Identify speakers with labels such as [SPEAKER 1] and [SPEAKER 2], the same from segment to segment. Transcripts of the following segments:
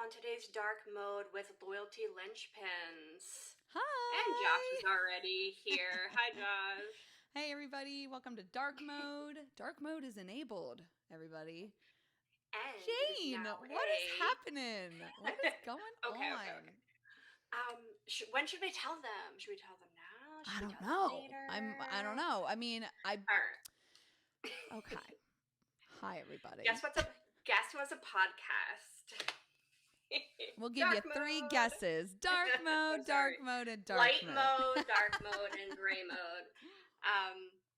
[SPEAKER 1] on today's dark mode with Loyalty Lynchpins. And Josh
[SPEAKER 2] Hi!
[SPEAKER 1] is already here. Hi, Josh.
[SPEAKER 2] Hey, everybody. Welcome to Dark Mode. Dark Mode is enabled, everybody.
[SPEAKER 1] And it is
[SPEAKER 2] Jane,
[SPEAKER 1] now
[SPEAKER 2] what is happening? What is going
[SPEAKER 1] Okay.
[SPEAKER 2] on?
[SPEAKER 1] When should we tell them? Should we tell them now? Should
[SPEAKER 2] I
[SPEAKER 1] we
[SPEAKER 2] don't
[SPEAKER 1] tell them
[SPEAKER 2] know.
[SPEAKER 1] later?
[SPEAKER 2] I don't know. I mean,
[SPEAKER 1] Alright.
[SPEAKER 2] okay. Hi, everybody.
[SPEAKER 1] Guess who has a podcast?
[SPEAKER 2] We'll give you three guesses. Dark mode, dark mode, and dark
[SPEAKER 1] Light
[SPEAKER 2] mode.
[SPEAKER 1] mode, dark mode, and gray mode.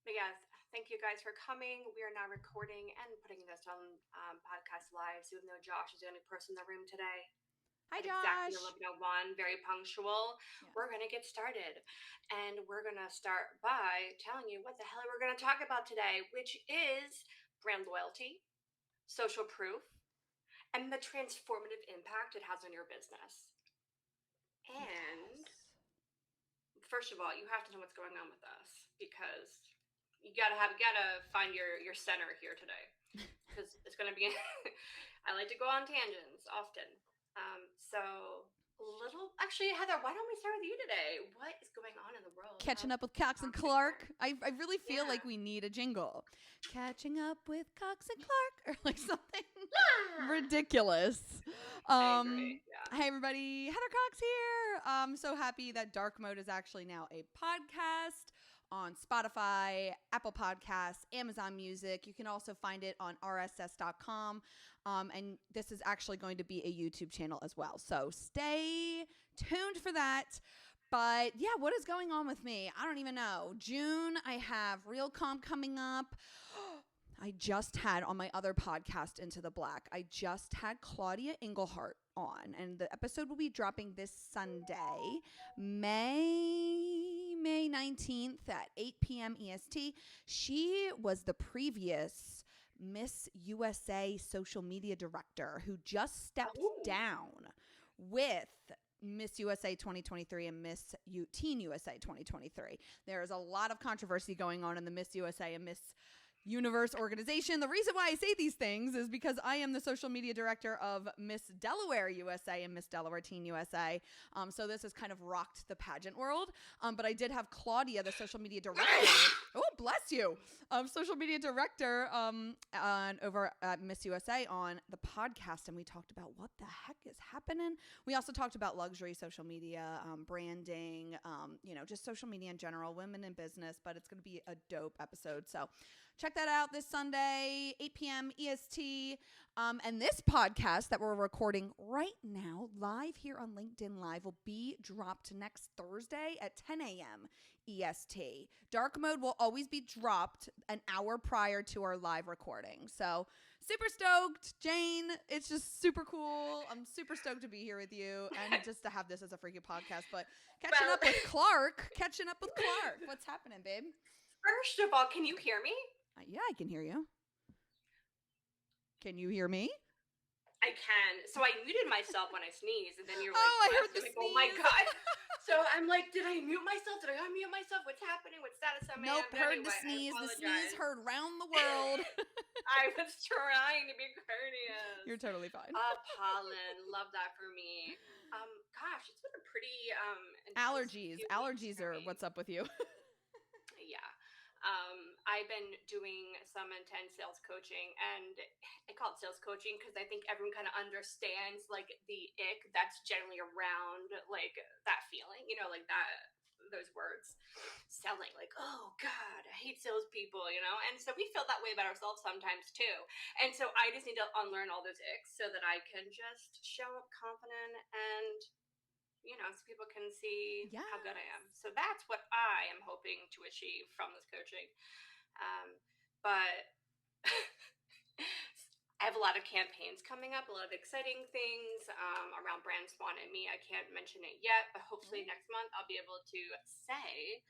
[SPEAKER 1] But yes, thank you guys for coming. We are now recording and putting this on podcast live. So even though Josh is the only person in the room today,
[SPEAKER 2] Hi,
[SPEAKER 1] at
[SPEAKER 2] Josh.
[SPEAKER 1] exactly 11:01, very punctual.
[SPEAKER 2] Yeah.
[SPEAKER 1] We're gonna get started, and we're gonna start by telling you what the hell we're gonna talk about today, which is brand loyalty, social proof, and the transformative impact it has on your business. And first of all, you have to know what's going on with us, because you gotta find your center here today, because it's gonna be I like to go on tangents often. Actually, Heather, why don't we start with you today? What is going on in the world?
[SPEAKER 2] Catching up with Cox and Clark. I really feel like we need a jingle. Catching up with Cox and Clark, or like something ridiculous.
[SPEAKER 1] I agree. Yeah.
[SPEAKER 2] Hey everybody, Heather Cox here. I'm so happy that Dark Mode is actually now a podcast on Spotify, Apple Podcasts, Amazon Music. You can also find it on rss.com. And this is actually going to be a YouTube channel as well. So stay tuned for that. But yeah, what is going on with me? I don't even know. June, I have Real Comp coming up. I just had on my other podcast, Into the Black, I just had Claudia Englehart on, and the episode will be dropping this Sunday, May 19th at 8 p.m. EST. She was the previous Miss USA social media director who just stepped down with Miss USA 2023 and Miss Teen USA 2023. There is a lot of controversy going on in the Miss USA and Miss Universe organization. The reason why I say these things is because I am the social media director of Miss Delaware USA and Miss Delaware Teen USA. So this has kind of rocked the pageant world. But I did have Claudia, the social media director. Oh, bless you. Social media director over at Miss USA on the podcast. And we talked about what the heck is happening. We also talked about luxury social media, branding, just social media in general, women in business. But it's going to be a dope episode. So check that out this Sunday, 8 p.m. EST. And this podcast that we're recording right now, live here on LinkedIn Live, will be dropped next Thursday at 10 a.m. EST. Dark Mode will always be dropped an hour prior to our live recording. So super stoked, Jane. It's just super cool. I'm super stoked to be here with you and just to have this as a freaking podcast. But catching up with Clark. What's happening, babe?
[SPEAKER 1] First of all, can you hear me?
[SPEAKER 2] Yeah, I can hear you. Can you hear me?
[SPEAKER 1] I can. So I muted myself when I sneezed, and then you're like,
[SPEAKER 2] I heard the
[SPEAKER 1] sneeze.
[SPEAKER 2] Oh
[SPEAKER 1] my God. So I'm like, did I mute myself? Did I unmute myself? What's happening? What status am I?
[SPEAKER 2] Nope, heard
[SPEAKER 1] anyway,
[SPEAKER 2] the sneeze. The sneeze heard round the world.
[SPEAKER 1] I was trying to be courteous.
[SPEAKER 2] You're totally fine.
[SPEAKER 1] Pollen. Love that for me. Gosh, it's been a pretty
[SPEAKER 2] Allergies are what's up with you.
[SPEAKER 1] Yeah. I've been doing some intense sales coaching, and I call it sales coaching because I think everyone kind of understands like the ick that's generally around like that feeling, like that, those words, selling, like, oh God, I hate salespeople, and so we feel that way about ourselves sometimes too. And so I just need to unlearn all those icks so that I can just show up confident and so people can see how good I am. So that's what I am hoping to achieve from this coaching. But I have a lot of campaigns coming up, a lot of exciting things around brand Swan and me. I can't mention it yet, but hopefully next month I'll be able to say.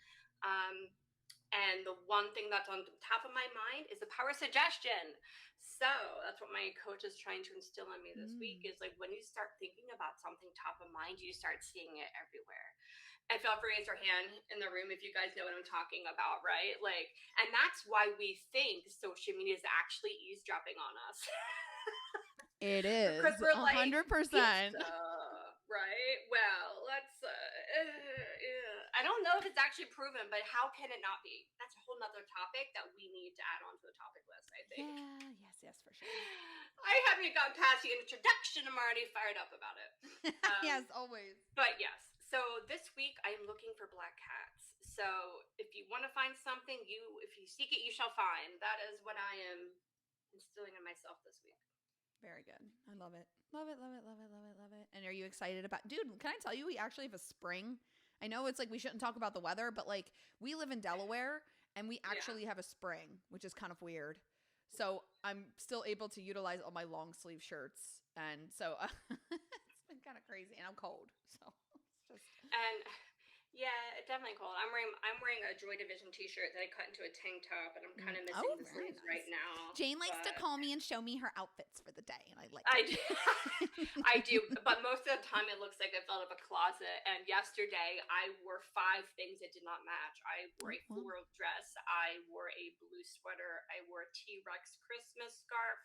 [SPEAKER 1] And the one thing that's on the top of my mind is the power of suggestion. So that's what my coach is trying to instill in me this week, is like, when you start thinking about something top of mind, you start seeing it everywhere. And feel free to raise your hand in the room if you guys know what I'm talking about, right? Like, and that's why we think social media is actually eavesdropping on us.
[SPEAKER 2] It is
[SPEAKER 1] Because we're like,
[SPEAKER 2] 100%.
[SPEAKER 1] pizza, right? Well, let's, yeah. I don't know if it's actually proven, but how can it not be? That's a whole nother topic that we need to add on to the topic list, I think.
[SPEAKER 2] Yeah, yes, for sure.
[SPEAKER 1] I haven't gotten past the introduction. I'm already fired up about it.
[SPEAKER 2] Yes, always.
[SPEAKER 1] But yes, so this week I am looking for black cats. So if you want to find something, if you seek it, you shall find. That is what I am instilling in myself this week.
[SPEAKER 2] Very good. I love it. Love it, love it, love it, love it, love it. And are you excited about, dude, can I tell you, we actually have a spring. I know it's like we shouldn't talk about the weather, but like we live in Delaware and we actually have a spring, which is kind of weird. So I'm still able to utilize all my long sleeve shirts. And so it's been kind of crazy and I'm cold. So it's just.
[SPEAKER 1] And yeah, it's definitely cold. I'm wearing a Joy Division t-shirt that I cut into a tank top, and I'm kind of missing the sleeves right now.
[SPEAKER 2] Jane likes to call me and show me her outfits for the day, and I like.
[SPEAKER 1] I do. I do, but most of the time it looks like I fell out of a closet. And yesterday I wore 5 things that did not match. I wore a floral dress. I wore a blue sweater. I wore a T-Rex Christmas scarf.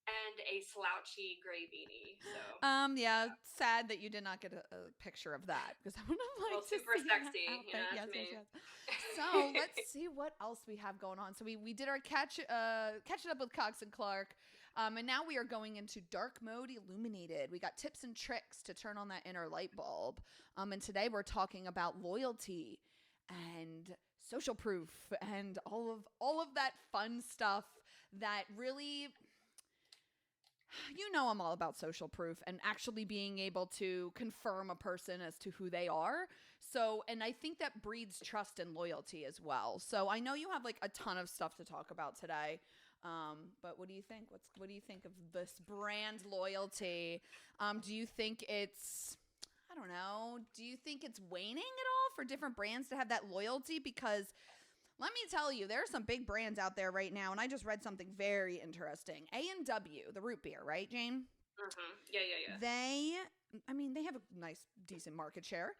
[SPEAKER 1] And a slouchy gray beanie. So
[SPEAKER 2] yeah, sad that you did not get a picture of that because I would have liked to
[SPEAKER 1] super
[SPEAKER 2] see
[SPEAKER 1] sexy.
[SPEAKER 2] Yes, yes. So let's see what else we have going on. So we did our catch it up with Cox and Clark, and now we are going into dark mode illuminated. We got tips and tricks to turn on that inner light bulb. And today we're talking about loyalty and social proof and all of that fun stuff that really. You know, I'm all about social proof and actually being able to confirm a person as to who they are. So, and I think that breeds trust and loyalty as well. So I know you have like a ton of stuff to talk about today. But what do you think? What do you think of this brand loyalty? Do you think it's, I don't know, do you think it's waning at all for different brands to have that loyalty? Because let me tell you, there are some big brands out there right now, and I just read something very interesting. A&W, the root beer, right, Jane?
[SPEAKER 1] Yeah.
[SPEAKER 2] They have a nice, decent market share.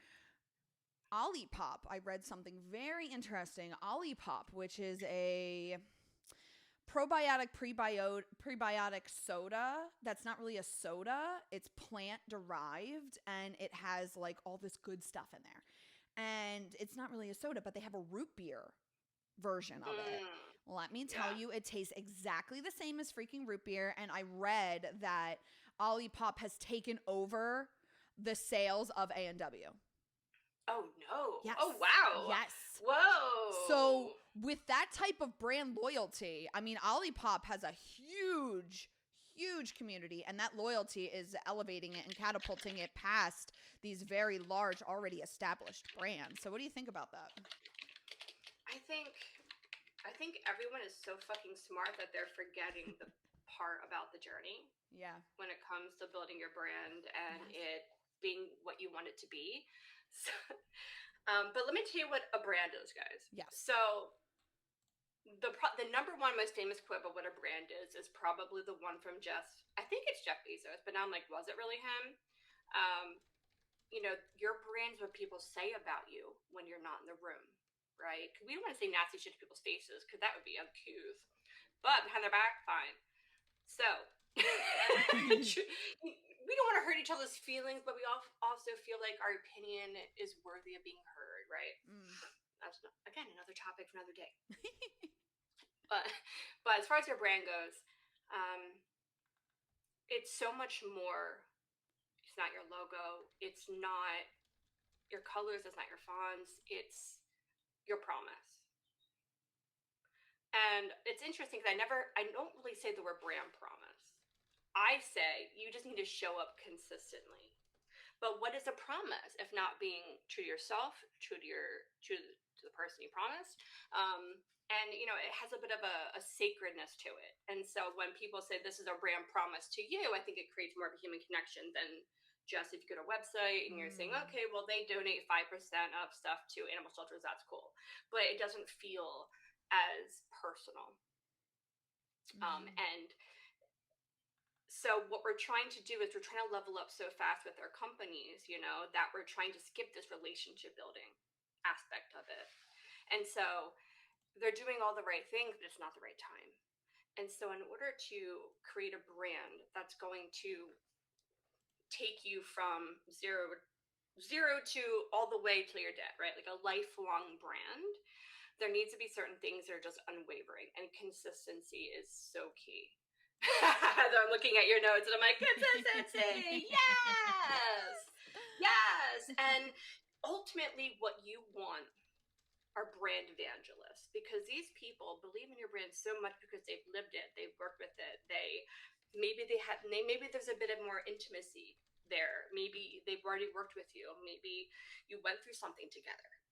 [SPEAKER 2] Olipop, I read something very interesting. Olipop, which is a probiotic prebiotic soda that's not really a soda. It's plant derived, and it has like all this good stuff in there. And it's not really a soda, but they have a root beer version of it. Let me tell you, it tastes exactly the same as freaking root beer. And I read that Olipop has taken over the sales of A&W.
[SPEAKER 1] Oh no!
[SPEAKER 2] Yes.
[SPEAKER 1] Oh wow!
[SPEAKER 2] Yes.
[SPEAKER 1] Whoa!
[SPEAKER 2] So with that type of brand loyalty, I mean, Olipop has a huge community, and that loyalty is elevating it and catapulting it past these very large, already established brands. So what do you think about that?
[SPEAKER 1] I think everyone is so fucking smart that they're forgetting the part about the journey.
[SPEAKER 2] Yeah.
[SPEAKER 1] When it comes to building your brand and it being what you want it to be. So, but let me tell you what a brand is, guys.
[SPEAKER 2] Yes.
[SPEAKER 1] So the number one most famous quote about what a brand is probably the one from I think it's Jeff Bezos, but now I'm like, was it really him? You know, your brand's what people say about you when you're not in the room. Right? We don't want to say nasty shit to people's faces because that would be uncouth. But behind their back, fine. So, we don't want to hurt each other's feelings, but we also feel like our opinion is worthy of being heard, right? That's, again, another topic for another day. but as far as your brand goes, it's so much more. It's not your logo. It's not your colors. It's not your fonts. It's your promise. And it's interesting because I don't really say the word brand promise. I say you just need to show up consistently. But what is a promise if not being true to yourself, true to the person you promised? And you know, it has a bit of a sacredness to it. And so when people say this is a brand promise to you, I think it creates more of a human connection than just if you go to a website and you're saying, okay, well, they donate 5% of stuff to animal shelters, that's cool. But it doesn't feel as personal. And so what we're trying to do is we're trying to level up so fast with our companies, you know, that we're trying to skip this relationship building aspect of it. And so they're doing all the right things, but it's not the right time. And so in order to create a brand that's going to take you from zero to all the way till you're dead, right? Like a lifelong brand, there needs to be certain things that are just unwavering, and consistency is so key. I'm looking at your notes and I'm like, consistency, yes, yes. And ultimately, what you want are brand evangelists, because these people believe in your brand so much because they've lived it, they've worked with it, maybe there's a bit of more intimacy there, maybe they've already worked with you, maybe you went through something together,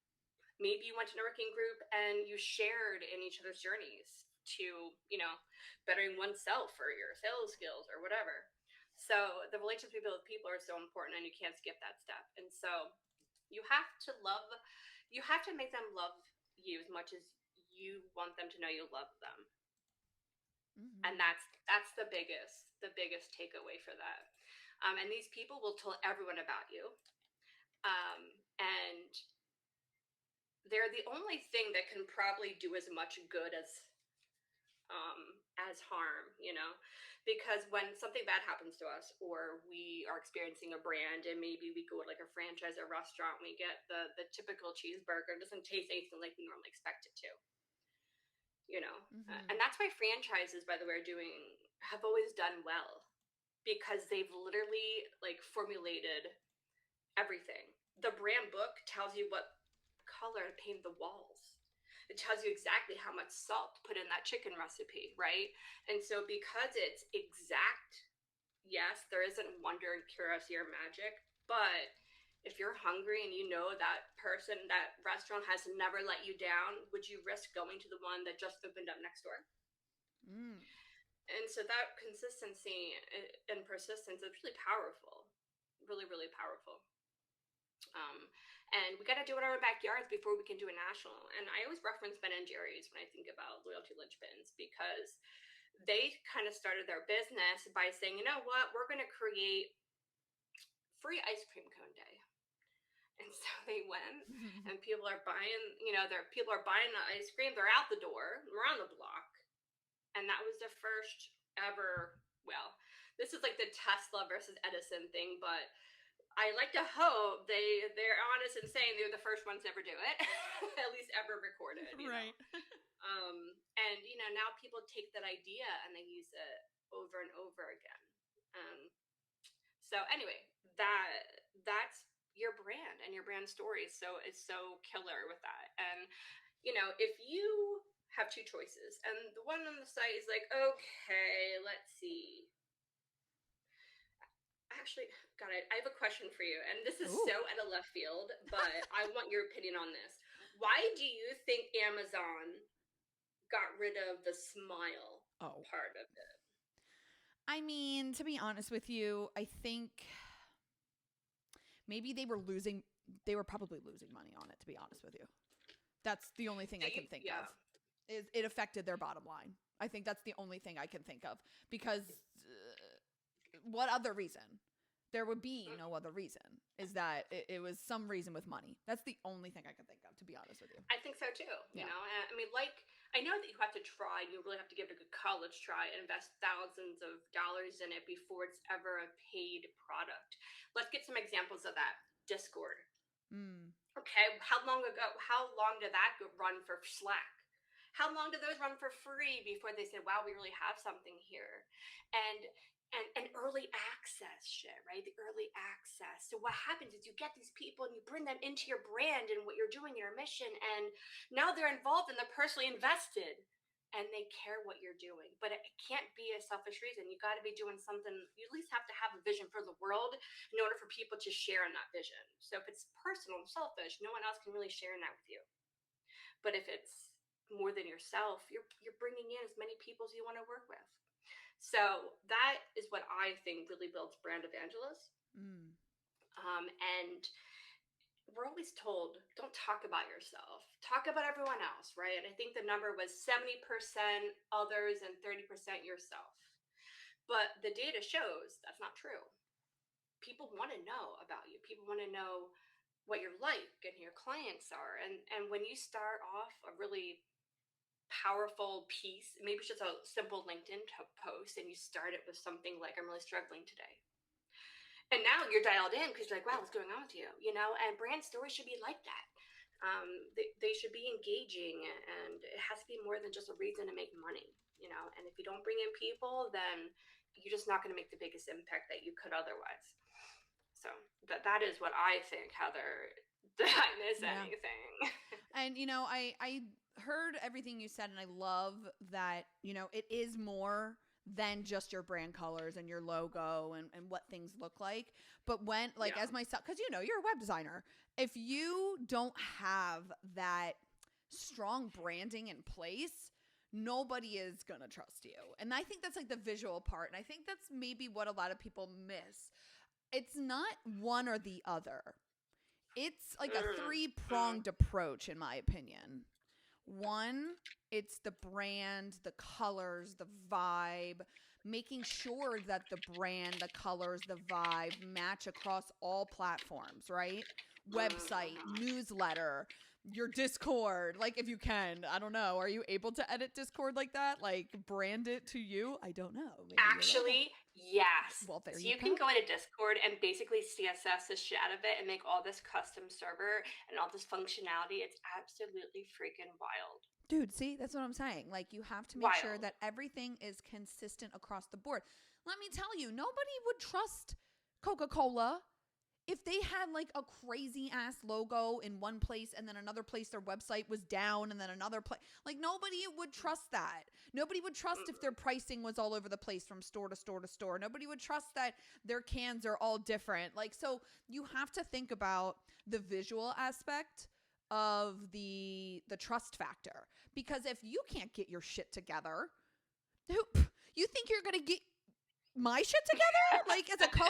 [SPEAKER 1] maybe you went to a networking group and you shared in each other's journeys to, bettering oneself or your sales skills or whatever. So the relationships with people are so important, and you can't skip that step. And so you have to love, you have to make them love you as much as you want them to know you love them.
[SPEAKER 2] Mm-hmm.
[SPEAKER 1] And that's the biggest takeaway for that. And these people will tell everyone about you. And they're the only thing that can probably do as much good as harm, because when something bad happens to us, or we are experiencing a brand and maybe we go to like a franchise or restaurant, we get the typical cheeseburger, it doesn't taste anything like we normally expect it to,
[SPEAKER 2] Mm-hmm.
[SPEAKER 1] and that's why franchises, by the way, have always done well, because they've literally like formulated everything. The brand book tells you what color to paint the walls. It tells you exactly how much salt to put in that chicken recipe, right? And so because it's exact, yes, there isn't wonder and curiosity or magic, but if you're hungry and you know that person, that restaurant has never let you down, would you risk going to the one that just opened up next door?
[SPEAKER 2] Mm.
[SPEAKER 1] And so that consistency and persistence is really powerful, really, really powerful. Um, and we got to do it in our backyards before we can do a national. And I always reference Ben and Jerry's when I think about loyalty Lynchpins, because they kind of started their business by saying, you know what, we're going to create free ice cream cone day. And so they went, and people are buying, people are buying the ice cream. They're out the door, around the block, and that was the first ever. Well, this is like the Tesla versus Edison thing, but I like to hope they're honest in saying they're the first ones to ever do it, at least ever recorded.
[SPEAKER 2] Right.
[SPEAKER 1] And now people take that idea and they use it over and over again. So anyway, that's your brand and your brand story. So it's so killer with that. And if you have two choices, and the one on the site is like, okay, let's see, actually, got it. I have a question for you, and this is
[SPEAKER 2] Ooh.
[SPEAKER 1] so out of left field, but I want your opinion on this. Why do you think Amazon got rid of the smile
[SPEAKER 2] Oh.
[SPEAKER 1] part of it?
[SPEAKER 2] I mean, to be honest with you, I think maybe they were probably losing money on it, to be honest with you. That's the only thing I can think of.
[SPEAKER 1] Yeah.
[SPEAKER 2] Is it affected their bottom line? I think that's the only thing I can think of, because what other reason? There would be no other reason. Is that it was some reason with money? That's the only thing I can think of, to be honest with you.
[SPEAKER 1] I think so too.
[SPEAKER 2] Yeah.
[SPEAKER 1] I mean, like, I know that you have to try. You really have to give it a good college try and invest thousands of dollars in it before it's ever a paid product. Let's get some examples of that. Discord.
[SPEAKER 2] Mm.
[SPEAKER 1] Okay, how long did that run for Slack? How long did those run for free before they said, wow, we really have something here? And early access shit, right? The early access. So what happens is you get these people and you bring them into your brand and what you're doing, your mission, and now they're involved and they're personally invested and they care what you're doing. But it can't be a selfish reason. You got to be doing something. You at least have to have a vision for the world in order for people to share in that vision. So if it's personal and selfish, no one else can really share in that with you. But if it's more than yourself, you're bringing in as many people as you want to work with. So that is what I think really builds brand evangelists.
[SPEAKER 2] Mm.
[SPEAKER 1] And we're always told, don't talk about yourself, talk about everyone else, right? And I think the number was 70% others and 30% yourself. But the data shows that's not true. People want to know about you. People want to know what you're like and who your clients are. And when you start off a really powerful piece. Maybe it's just a simple LinkedIn post, and you start it with something like, "I'm really struggling today." And now you're dialed in because you're like, wow, what's going on with you? You know, and brand stories should be like that. They should be engaging, and it has to be more than just a reason to make money, you know. And if you don't bring in people, then you're just not going to make the biggest impact that you could otherwise. So that is what I think, Heather. Did I miss
[SPEAKER 2] Yeah.
[SPEAKER 1] anything?
[SPEAKER 2] And I heard everything you said, and I love that, it is more than just your brand colors and your logo and what things look like. But when, like,
[SPEAKER 1] Yeah.
[SPEAKER 2] as myself, because you're a web designer, if you don't have that strong branding in place, nobody is gonna trust you. And I think that's like the visual part, and I think that's maybe what a lot of people miss. It's not one or the other. It's like a three-pronged approach, in my opinion. One, it's the brand, the colors, the vibe, making sure that the brand, the colors, the vibe match across all platforms, right? Website, newsletter, your Discord, like if you can. I don't know. Are you able to edit Discord like that? Like brand it to you? I don't know. Maybe
[SPEAKER 1] Actually, yes.
[SPEAKER 2] well, there
[SPEAKER 1] So
[SPEAKER 2] you
[SPEAKER 1] you
[SPEAKER 2] go.
[SPEAKER 1] can go into Discord and basically CSS the shit out of it and make all this custom server and all this functionality. It's absolutely freaking wild.
[SPEAKER 2] Dude, see, that's what I'm saying. Like, you have to make sure
[SPEAKER 1] Wild.
[SPEAKER 2] that everything is consistent across the board. Let me tell you, nobody would trust Coca-Cola if they had like a crazy ass logo in one place and then another place their website was down and then another place. Like, nobody would trust that. Nobody would trust if their pricing was all over the place from store to store to store. Nobody would trust that their cans are all different. Like, so you have to think about the visual aspect of the trust factor, because if you can't get your shit together, you think you're gonna get my shit together, like, as a coach?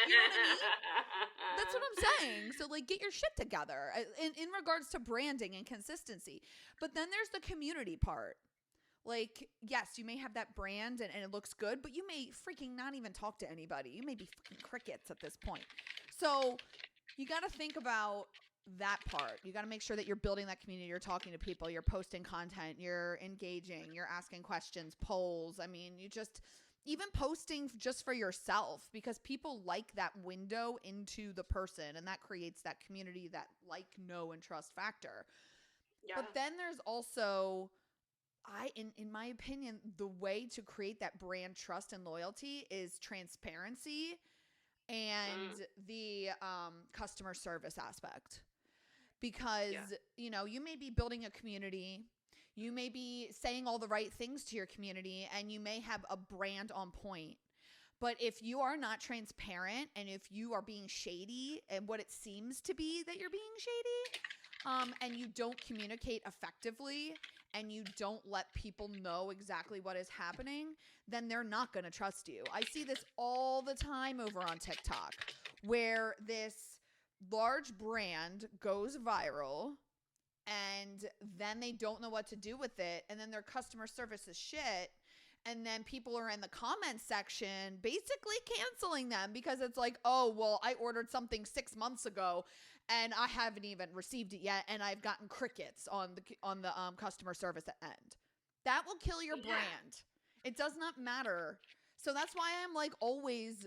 [SPEAKER 2] You know what I mean? That's what I'm saying. So, like, get your shit together in regards to branding and consistency. But then there's the community part. Like, yes, you may have that brand and it looks good, but you may freaking not even talk to anybody. You may be fucking crickets at this point. So you got to think about that part. You got to make sure that you're building that community. You're talking to people. You're posting content. You're engaging. You're asking questions, polls. I mean, you just even posting just for yourself, because people like that window into the person, and that creates that community, that like, know, and trust factor.
[SPEAKER 1] Yeah.
[SPEAKER 2] But then there's also, in my opinion, the way to create that brand trust and loyalty is transparency and the customer service aspect. Because you may be building a community, you may be saying all the right things to your community, and you may have a brand on point. But if you are not transparent, and if you are being shady, and what it seems to be that you're being shady, and you don't communicate effectively, and you don't let people know exactly what is happening, then they're not going to trust you. I see this all the time over on TikTok, where this large brand goes viral, and then they don't know what to do with it, and then their customer service is shit, and then people are in the comments section basically canceling them, because it's like, oh, well, I ordered something 6 months ago and I haven't even received it yet, and I've gotten crickets on the customer service end. That will kill your brand. It does not matter. So that's why I'm like always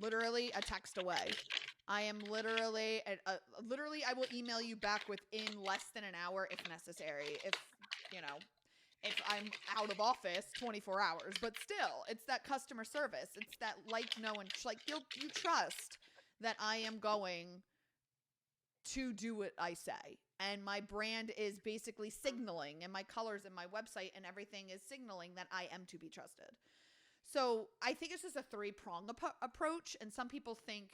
[SPEAKER 2] literally a text away. I am literally I will email you back within less than an hour if necessary. If I'm out of office 24 hours, but still, it's that customer service. It's that like, know, and like you trust that I am going to do what I say. And my brand is basically signaling, and my colors and my website and everything is signaling that I am to be trusted. So I think it's just a three-prong approach. And some people think,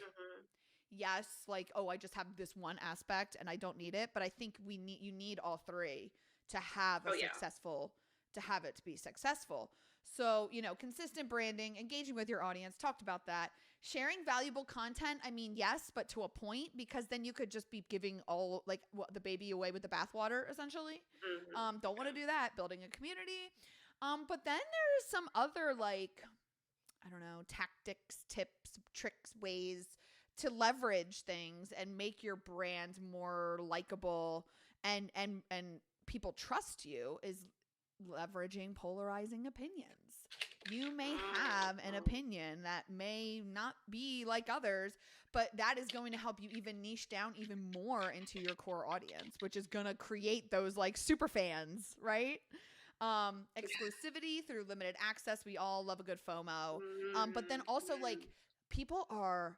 [SPEAKER 2] yes, like, oh, I just have this one aspect and I don't need it. But I think you need all three to have to have it to be successful. So, consistent branding, engaging with your audience, talked about that. Sharing valuable content, I mean, yes, but to a point, because then you could just be giving all, like, the baby away with the bathwater, essentially. Don't want to do that. Building a community. But then there's some other, like, I don't know, tactics, tips, tricks, ways to leverage things and make your brand more likable and people trust you, is leveraging polarizing opinions. You may have an opinion that may not be like others, but that is going to help you even niche down even more into your core audience, which is going to create those like super fans, right? Exclusivity through limited access. We all love a good FOMO. But then also like people are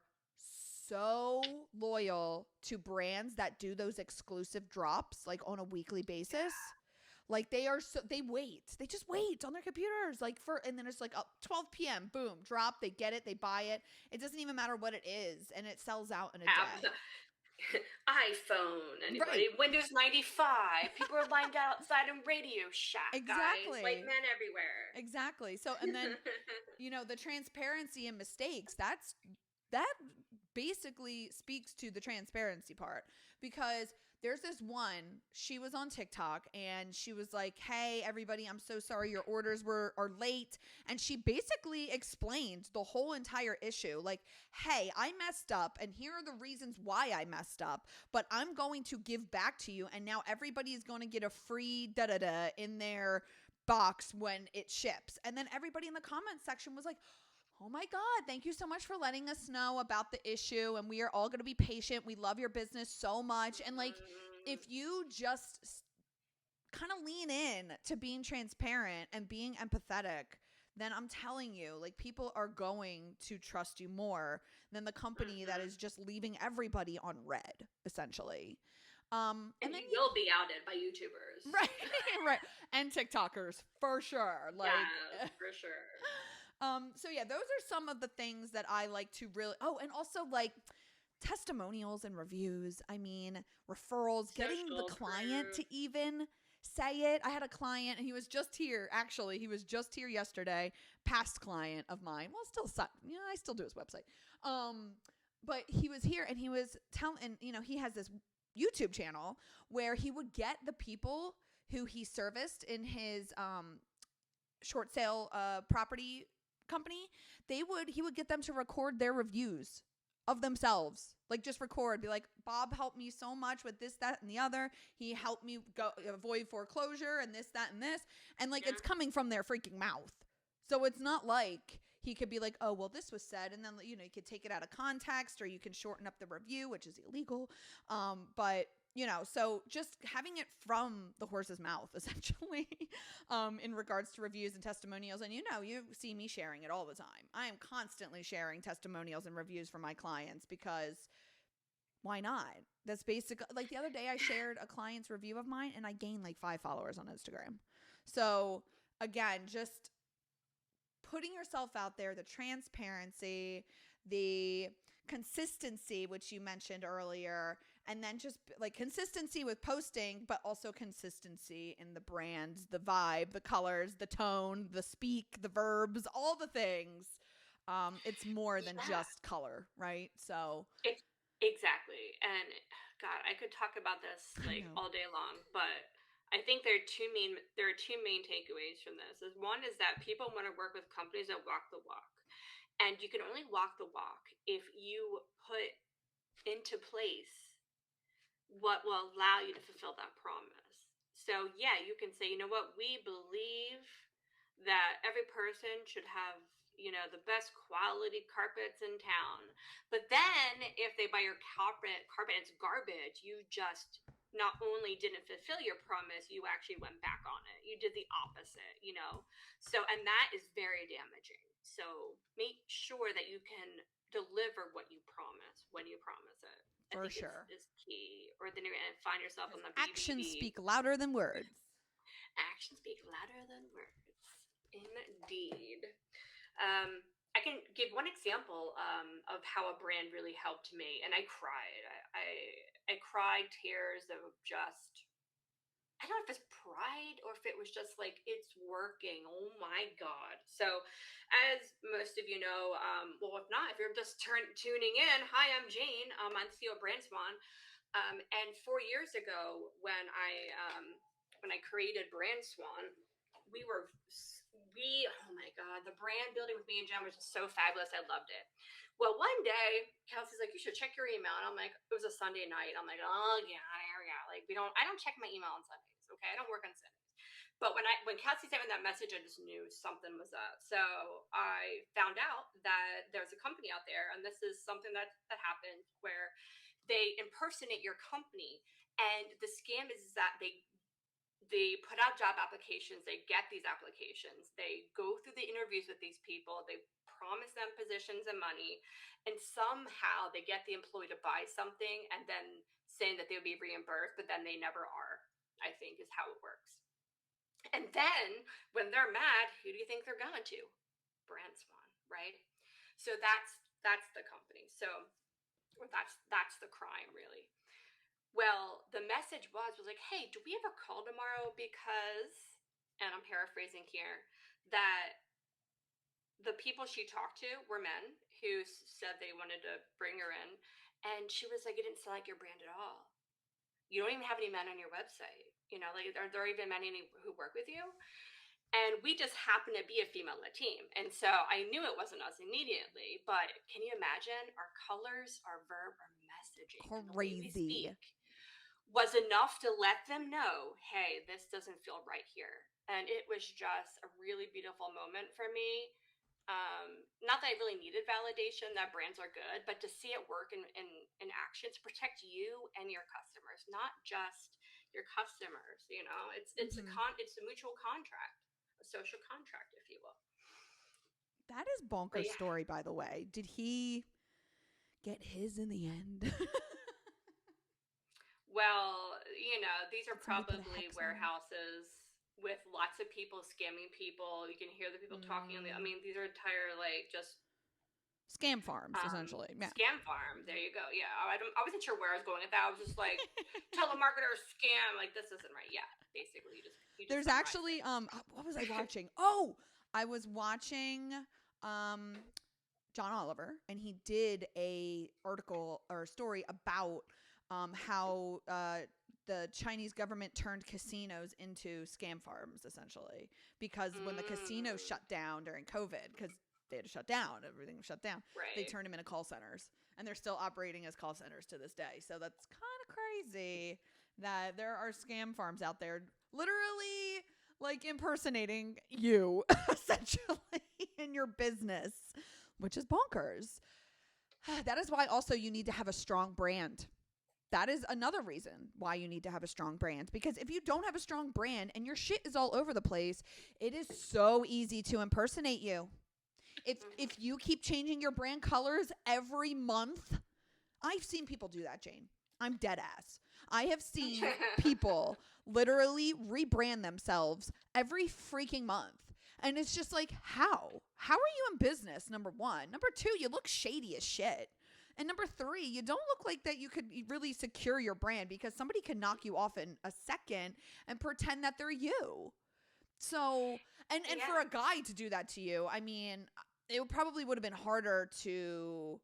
[SPEAKER 2] so loyal to brands that do those exclusive drops like on a weekly basis. Like they are so they just wait on their computers like for, and then it's like 12 p.m. boom, drop, they get it, they buy it. It doesn't even matter what it is, and it sells out in a day.
[SPEAKER 1] iPhone, anybody? Right. Windows 95. People are lined outside in Radio Shack,
[SPEAKER 2] exactly.
[SPEAKER 1] Guys. White men everywhere.
[SPEAKER 2] Exactly. So, and then, the transparency and mistakes, that basically speaks to the transparency part, because there's this one, she was on TikTok and she was like, hey, everybody, I'm so sorry your orders are late. And she basically explained the whole entire issue. Like, hey, I messed up and here are the reasons why I messed up, but I'm going to give back to you. And now everybody is going to get a free da-da-da in their box when it ships. And then everybody in the comment section was like, oh my God, thank you so much for letting us know about the issue. And we are all going to be patient. We love your business so much. And like, if you just kind of lean in to being transparent and being empathetic, then I'm telling you, like, people are going to trust you more than the company that is just leaving everybody on red, essentially.
[SPEAKER 1] And then you will be outed by YouTubers.
[SPEAKER 2] Right, right. And TikTokers, for sure. Like,
[SPEAKER 1] yeah, for sure.
[SPEAKER 2] So yeah, those are some of the things that I like to really, and also like testimonials and reviews. I mean, referrals, getting the client to even say it. I had a client and he was just here. Actually, he was just here yesterday, past client of mine. Well, still, I still do his website. But he was here and he was telling, and he has this YouTube channel where he would get the people who he serviced in his, short sale, property company. He would get them to record their reviews of themselves. Like, just record, be like, Bob helped me so much with this, that, and the other. He helped me avoid foreclosure and this, that, and this. And like, it's coming from their freaking mouth. So it's not like he could be like, oh, well, this was said. And then, you could take it out of context, or you can shorten up the review, which is illegal. But so just having it from the horse's mouth, essentially, in regards to reviews and testimonials. And you see me sharing it all the time. I am constantly sharing testimonials and reviews from my clients, because why not? That's basically, like, the other day I shared a client's review of mine and I gained like 5 followers on Instagram. So again, just putting yourself out there, the transparency, the consistency, which you mentioned earlier, and then just like consistency with posting, but also consistency in the brands, the vibe, the colors, the tone, the speak, the verbs, all the things. It's more than just color, right? So
[SPEAKER 1] exactly. And God, I could talk about this like all day long, but I think there are two main takeaways from this. One is that people want to work with companies that walk the walk. And you can only walk the walk if you put into place what will allow you to fulfill that promise. So yeah, you can say, you know what, we believe that every person should have, the best quality carpets in town. But then if they buy your carpet and it's garbage, you just not only didn't fulfill your promise, you actually went back on it. You did the opposite, So, and that is very damaging. So make sure that you can deliver what you promise when you promise it.
[SPEAKER 2] For sure.
[SPEAKER 1] Is key. Or then you're going to find yourself on the BBB.
[SPEAKER 2] Actions speak louder than words.
[SPEAKER 1] Actions speak louder than words. Indeed. I can give one example of how a brand really helped me, and I cried. I cried tears of just, I don't know if it's pride or if it was just like, it's working. Oh my God. So as most of you know, well, if not, if you're just tuning in, hi, I'm Jane. I'm CEO of Brand Swan. And 4 years ago when I created Brand Swan, oh my God, the brand building with me and Jen was just so fabulous. I loved it. Well, one day Kelsey's like, you should check your email. And I'm like, it was a Sunday night. I'm like, oh yeah, here we go. Like I don't check my email on Sundays. Okay. I don't work on Sundays. But when Cassie sent me that message, I just knew something was up. So I found out that there's a company out there, and this is something that happened where they impersonate your company, and the scam is that they put out job applications, they get these applications, they go through the interviews with these people, they promise them positions and money, and somehow they get the employee to buy something and then saying that they'll be reimbursed, but then they never are, I think is how it works. And then when they're mad, who do you think they're going to? Brand Swan, right? So that's the company. So that's the crime, really. Well, the message was like, hey, do we have a call tomorrow? Because, and I'm paraphrasing here, that the people she talked to were men who said they wanted to bring her in. And she was like, it didn't sound like your brand at all. You don't even have any men on your website. You know, like, are there even many who work with you? And we just happen to be a female-led team. And so I knew it wasn't us immediately. But can you imagine? Our colors, our verb, our messaging, and the way we speak was enough to let them know, hey, this doesn't feel right here. And it was just a really beautiful moment for me. Not that I really needed validation that brands are good, but to see it work in action to protect you and your customers, not just your customers. You know, it's it's a mutual contract, a social contract, if you will.
[SPEAKER 2] That is bonkers story, by the way. Did he get his in the end?
[SPEAKER 1] Well, you know, these are probably warehouses with lots of people scamming people. You can hear the people talking on I mean, these are entire just
[SPEAKER 2] scam farms, essentially. Yeah.
[SPEAKER 1] Scam farm. There you go. Yeah, I wasn't sure where I was going with that. I was just like, telemarketer scam. Like, this isn't right. Yeah, basically, you just
[SPEAKER 2] there's actually what was I watching? Oh, I was watching John Oliver, and he did a article or story about how the Chinese government turned casinos into scam farms, essentially, because when the casinos shut down during COVID, because they had to shut down, everything was shut down,
[SPEAKER 1] right,
[SPEAKER 2] they turned them into call centers, and they're still operating as call centers to this day. So that's kind of crazy that there are scam farms out there, literally like impersonating you, essentially, in your business, which is bonkers. That is why also you need to have a strong brand. That is another reason why you need to have a strong brand, because if you don't have a strong brand and your shit is all over the place, it is so easy to impersonate you. If you keep changing your brand colors every month, I've seen people do that, Jane. I'm dead ass. I have seen people literally rebrand themselves every freaking month. And it's just like, how? How are you in business, number one? Number two, you look shady as shit. And number three, you don't look like that you could really secure your brand, because somebody can knock you off in a second and pretend that they're you. So, and for a guy to do that to you, I mean, it probably would have been harder to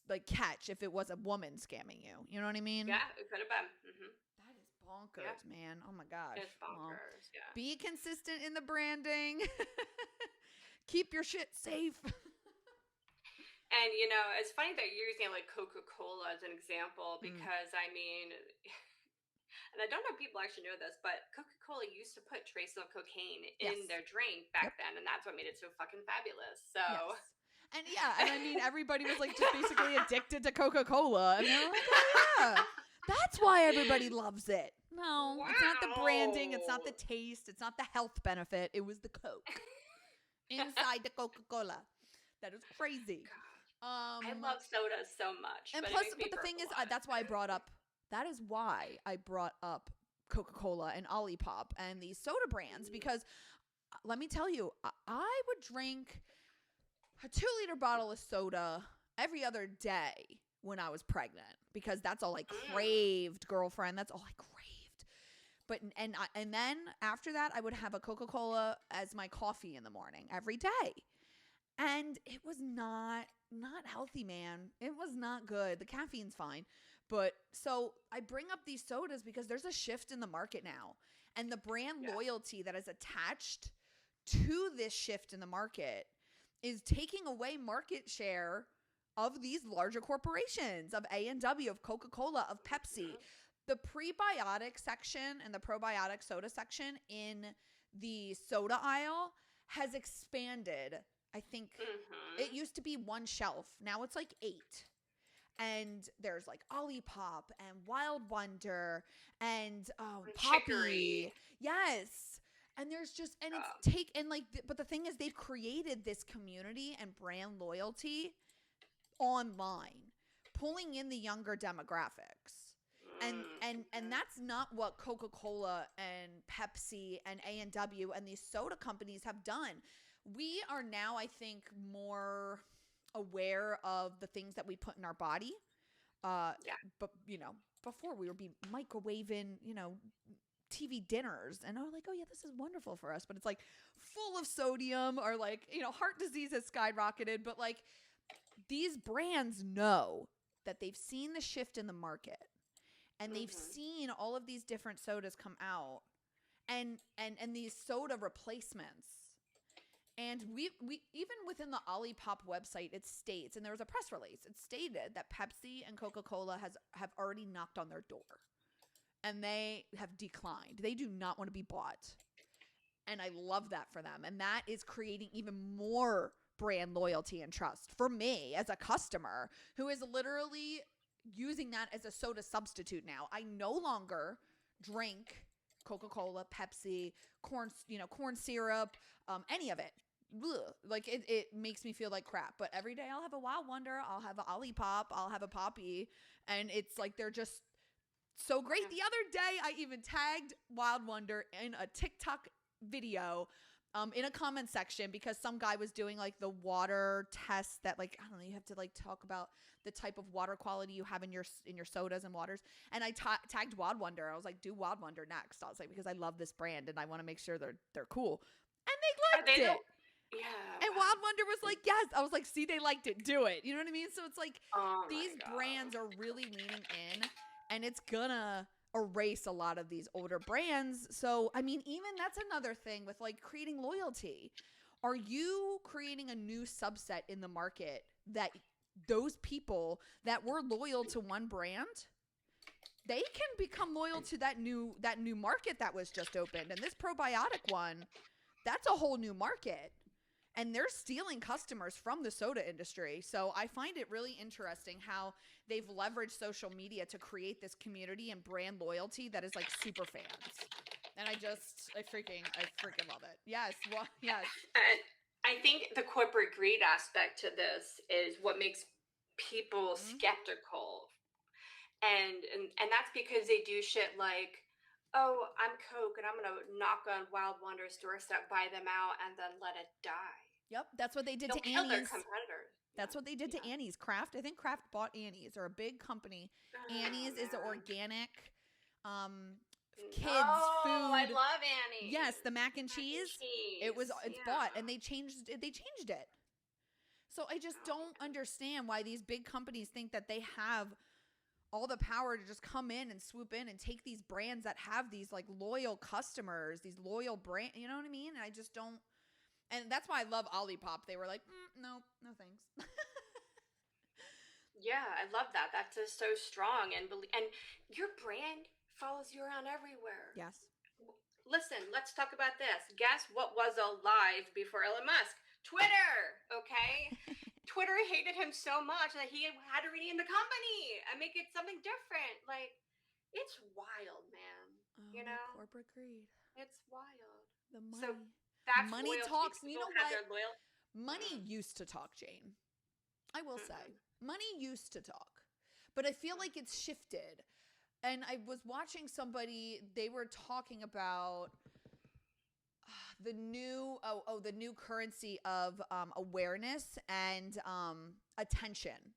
[SPEAKER 2] like catch if it was a woman scamming you. You know what I mean?
[SPEAKER 1] Yeah, it could have been.
[SPEAKER 2] That is bonkers, man. Oh my gosh.
[SPEAKER 1] It's bonkers, yeah.
[SPEAKER 2] Be consistent in the branding. Keep your shit safe.
[SPEAKER 1] And, you know, it's funny that you're using like Coca-Cola as an example, because I mean, and I don't know if people actually know this, but Coca-Cola used to put traces of cocaine in their drink back then, and that's what made it so fucking fabulous. So,
[SPEAKER 2] and and I mean, everybody was like just basically addicted to Coca-Cola, and they're like, oh yeah, that's why everybody loves it. No, it's not the branding, it's not the taste, it's not the health benefit. It was the Coke inside the Coca-Cola. That is crazy.
[SPEAKER 1] I love sodas so much.
[SPEAKER 2] And plus, but the thing is, that's why I brought up. That is why I brought up Coca-Cola and Olipop and these soda brands, because let me tell you, I would drink a 2-liter bottle of soda every other day when I was pregnant, because that's all I craved, girlfriend. That's all I craved. But and then after that, I would have a Coca-Cola as my coffee in the morning every day. And it was not healthy, man. It was not good. The caffeine's fine. But so I bring up these sodas because there's a shift in the market now. And the brand loyalty that is attached to this shift in the market is taking away market share of these larger corporations, of A&W, of Coca-Cola, of Pepsi. the prebiotic section and the probiotic soda section in the soda aisle has expanded. I think it used to be one shelf. Now it's like 8. And there's like Olipop and Wild Wonder and Poppy.
[SPEAKER 1] Chicory.
[SPEAKER 2] Yes. And there's just, and but the thing is, they've created this community and brand loyalty online, pulling in the younger demographics. And that's not what Coca-Cola and Pepsi and A&W and these soda companies have done. We are now, I think, more aware of the things that we put in our body. But, before we would be microwaving, TV dinners, and I'm like, oh yeah, this is wonderful for us, but it's like full of sodium, or like, heart disease has skyrocketed. But like, these brands know that they've seen the shift in the market, and they've seen all of these different sodas come out, and these soda replacements. And we even within the Olipop website, it states, and there was a press release, it stated that Pepsi and Coca-Cola have already knocked on their door, and they have declined. They do not want to be bought. And I love that for them. And that is creating even more brand loyalty and trust for me as a customer who is literally using that as a soda substitute now. I no longer drink Coca-Cola, Pepsi, corn syrup, any of it. Ugh. Like it makes me feel like crap. But every day I'll have a Wild Wonder, I'll have an Olipop, I'll have a Poppy, and it's like they're just so great. The other day I even tagged Wild Wonder in a TikTok video in a comment section, because some guy was doing like the water test that, like, I don't know, you have to like talk about the type of water quality you have in your sodas and waters. And I tagged Wild Wonder. I was like, do Wild Wonder next. I was like, because I love this brand and I want to make sure they're cool. And they liked it.
[SPEAKER 1] Yeah.
[SPEAKER 2] And Wild Wonder was like, yes. I was like, see, they liked it. Do it. You know what I mean? So it's like these brands are really leaning in, and it's gonna erase a lot of these older brands. So, I mean, even that's another thing with like creating loyalty. Are you creating a new subset in the market that those people that were loyal to one brand, they can become loyal to that new market that was just opened? And this probiotic one, that's a whole new market. And they're stealing customers from the soda industry. So I find it really interesting how they've leveraged social media to create this community and brand loyalty that is like super fans. And I freaking love it. Yes. Well, yes.
[SPEAKER 1] And I think the corporate greed aspect to this is what makes people skeptical. And that's because they do shit like, oh, I'm Coke and I'm going to knock on Wild Wonder's doorstep, buy them out, and then let it die.
[SPEAKER 2] Yep, that's what they did to
[SPEAKER 1] kill
[SPEAKER 2] Annie's.
[SPEAKER 1] Their competitors.
[SPEAKER 2] That's what they did to Annie's. Kraft, I think Kraft bought Annie's, or a big company. Annie's is an organic kids food.
[SPEAKER 1] I love Annie's.
[SPEAKER 2] Yes, the mac and cheese. It's bought, and they changed it. So I just don't understand why these big companies think that they have all the power to just come in and swoop in and take these brands that have these like loyal customers, these loyal brand, you know what I mean? And I just don't. And that's why I love Olipop. They were like, no thanks.
[SPEAKER 1] Yeah, I love that. That's just so strong. And your brand follows you around everywhere.
[SPEAKER 2] Yes.
[SPEAKER 1] Listen, let's talk about this. Guess what was alive before Elon Musk? Twitter, okay? Twitter hated him so much that he had to rename the company and make it something different. Like, it's wild, man. You know?
[SPEAKER 2] Corporate greed.
[SPEAKER 1] It's wild.
[SPEAKER 2] The money.
[SPEAKER 1] So that's
[SPEAKER 2] money
[SPEAKER 1] loyalty.
[SPEAKER 2] talks.
[SPEAKER 1] People
[SPEAKER 2] you know what? Money used to talk, Jane. I will say. Money used to talk. But I feel like it's shifted. And I was watching somebody, they were talking about the new currency of awareness and attention.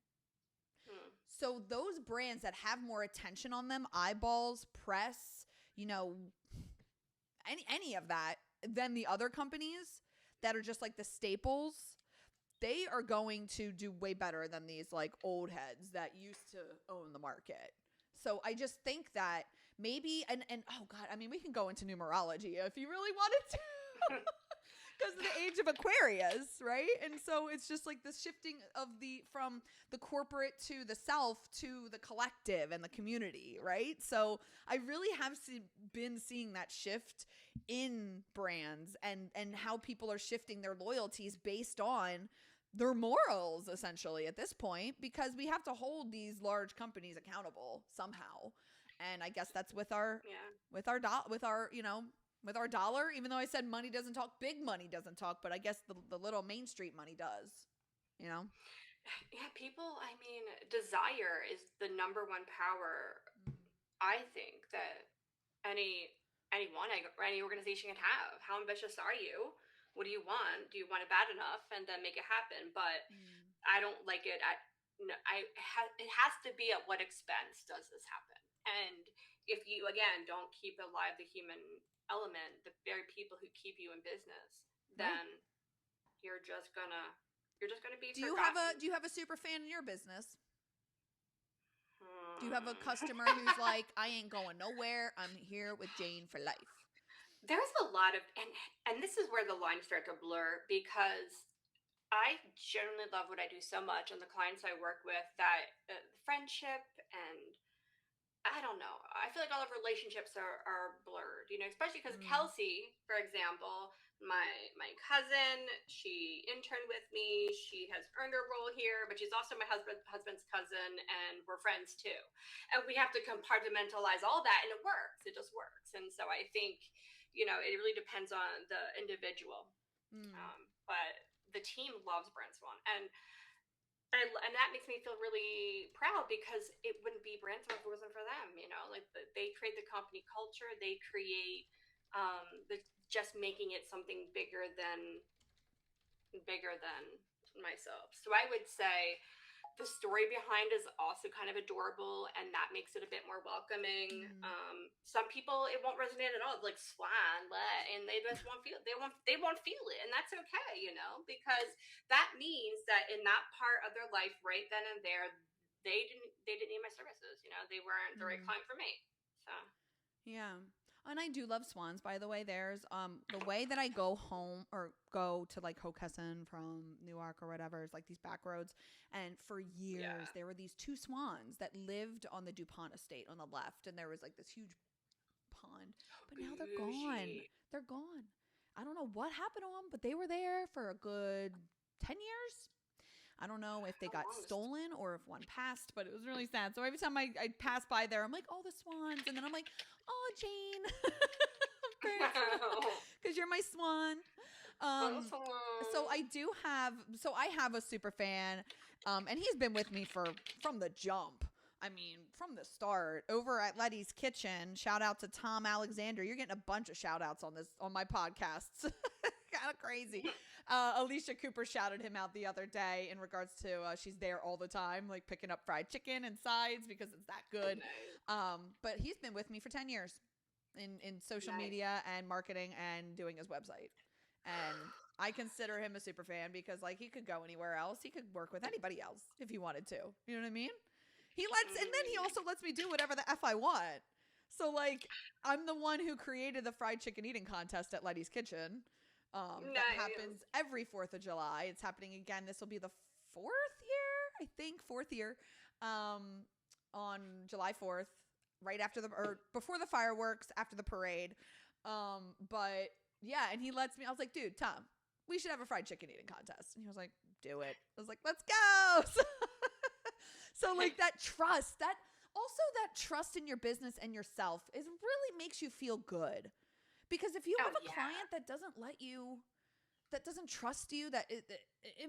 [SPEAKER 2] So those brands that have more attention on them, eyeballs, press, any of that, than the other companies that are just like the staples, they are going to do way better than these like old heads that used to own the market. So I just think that maybe, and oh God, I mean, we can go into numerology if you really wanted to. Because of the age bunch of Aquarius, right? And so it's just like the shifting of from the corporate to the self to the collective and the community, right? So I really have been seeing that shift in brands and how people are shifting their loyalties based on their morals, essentially, at this point, because we have to hold these large companies accountable somehow. And I guess that's with our with our dollar, even though I said money doesn't talk, big money doesn't talk, but I guess the little Main Street money does, you know?
[SPEAKER 1] Yeah, people, I mean, desire is the number one power, I think, that anyone or any organization can have. How ambitious are you? What do you want? Do you want it bad enough? And then make it happen. But I don't like it at no, it has to be at what expense does this happen? And if you again don't keep alive the human element, the very people who keep you in business,
[SPEAKER 2] Right.
[SPEAKER 1] then you're just gonna be
[SPEAKER 2] Do
[SPEAKER 1] forgotten.
[SPEAKER 2] you have a super fan in your business? Do you have a
[SPEAKER 1] Hmm.
[SPEAKER 2] customer who's like, I ain't going nowhere. I'm here with Jane for life.
[SPEAKER 1] There's a lot of and this is where the lines start to blur because I genuinely love what I do so much and the clients I work with that friendship and I don't know. I feel like all of relationships are blurred, especially because
[SPEAKER 2] Mm.
[SPEAKER 1] Kelsey, for example, my cousin, she interned with me. She has earned her role here, but she's also my husband's cousin, and we're friends too. And we have to compartmentalize all that, and it works. It just works. And so I think, it really depends on the individual.
[SPEAKER 2] Mm.
[SPEAKER 1] But the team loves Brand Swan, and that makes me feel really proud because it wouldn't be Branson if it wasn't for them. Like they create the company culture, they create just making it something bigger than myself. So I would say the story behind is also kind of adorable, and that makes it a bit more welcoming.
[SPEAKER 2] Mm.
[SPEAKER 1] Some people it won't resonate at all, like Swan, and they just won't feel they won't feel it, and that's okay, because that means that in that part of their life, right then and there, they didn't need my services. They weren't the right
[SPEAKER 2] Mm.
[SPEAKER 1] client for me. So
[SPEAKER 2] Yeah. And I do love swans, by the way. There's the way that I go home or go to like Hockessin from Newark or whatever is like these back roads. And for years
[SPEAKER 1] yeah,
[SPEAKER 2] there were these two swans that lived on the DuPont estate on the left, and there was like this huge pond. But now they're gone.
[SPEAKER 1] bougie.
[SPEAKER 2] They're gone. I don't know what happened to them, but they were there for a good 10 years. I don't know if they
[SPEAKER 1] How
[SPEAKER 2] got
[SPEAKER 1] long is
[SPEAKER 2] stolen or if one passed, but it was really sad. So every time I pass by there, I'm like, oh, the swans. And then I'm like, oh, Jane, because you're my swan. Um, so I have a super fan, and he's been with me from the jump. I mean, from the start. Over at Letty's Kitchen, shout out to Tom Alexander. You're getting a bunch of shout outs on my podcasts. Kind of crazy. Alicia Cooper shouted him out the other day in regards to she's there all the time, like picking up fried chicken and sides because it's that good.
[SPEAKER 1] Nice.
[SPEAKER 2] But he's been with me for 10 years in social
[SPEAKER 1] Nice.
[SPEAKER 2] media and marketing and doing his website. And I consider him a super fan because like he could go anywhere else. He could work with anybody else if he wanted to. You know what I mean? And then he also lets me do whatever the F I want. So like I'm the one who created the fried chicken eating contest at Letty's Kitchen. That happens
[SPEAKER 1] Nice.
[SPEAKER 2] every 4th of July. It's happening again. This will be the fourth year, on July 4th, right after or before the fireworks, after the parade. But yeah, and he lets me, I was like, dude, Tom, we should have a fried chicken eating contest. And he was like, do it. I was like, let's go. So like that trust, that trust in your business and yourself really makes you feel good. Because if you
[SPEAKER 1] Oh
[SPEAKER 2] have a
[SPEAKER 1] yeah.
[SPEAKER 2] client that doesn't trust you, that it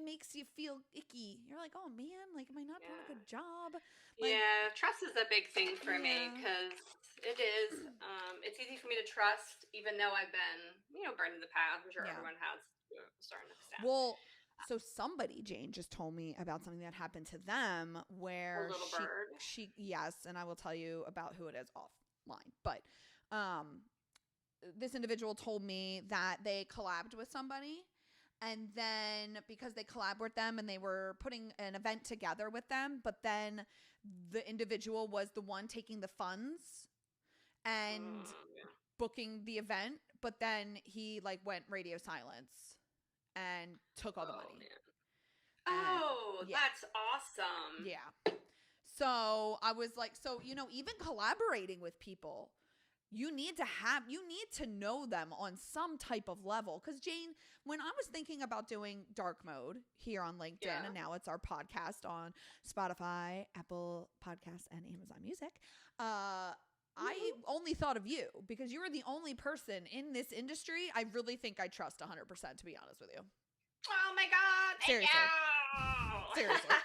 [SPEAKER 2] makes you feel icky. You're like, oh man, like, am I not doing a
[SPEAKER 1] Yeah.
[SPEAKER 2] good job? Like,
[SPEAKER 1] Yeah, trust is a big thing for me
[SPEAKER 2] yeah.
[SPEAKER 1] because it is. It's easy for me to trust, even though I've been, burned in the past. I'm sure
[SPEAKER 2] Yeah.
[SPEAKER 1] everyone has to a certain extent.
[SPEAKER 2] Well, so somebody, Jane, just told me about something that happened to them
[SPEAKER 1] A
[SPEAKER 2] where
[SPEAKER 1] little bird.
[SPEAKER 2] yes, and I will tell you about who it is offline. But this individual told me that they collabed with somebody, and then because they collabed with them and they were putting an event together with them, but then the individual was the one taking the funds and
[SPEAKER 1] Yeah.
[SPEAKER 2] booking the event, but then he like went radio silence, and took all the
[SPEAKER 1] Oh,
[SPEAKER 2] money.
[SPEAKER 1] man.
[SPEAKER 2] And
[SPEAKER 1] Oh,
[SPEAKER 2] yeah.
[SPEAKER 1] that's awesome.
[SPEAKER 2] Yeah. So I was like, so, even collaborating with people, you need to know them on some type of level. Because Jane, when I was thinking about doing dark mode here on LinkedIn, and now it's our podcast on Spotify, Apple Podcasts, and Amazon Music, I only thought of you because you were the only person in this industry I really think I trust 100%, to be honest with you.
[SPEAKER 1] Oh my God. Thank
[SPEAKER 2] Seriously.
[SPEAKER 1] you.
[SPEAKER 2] Seriously.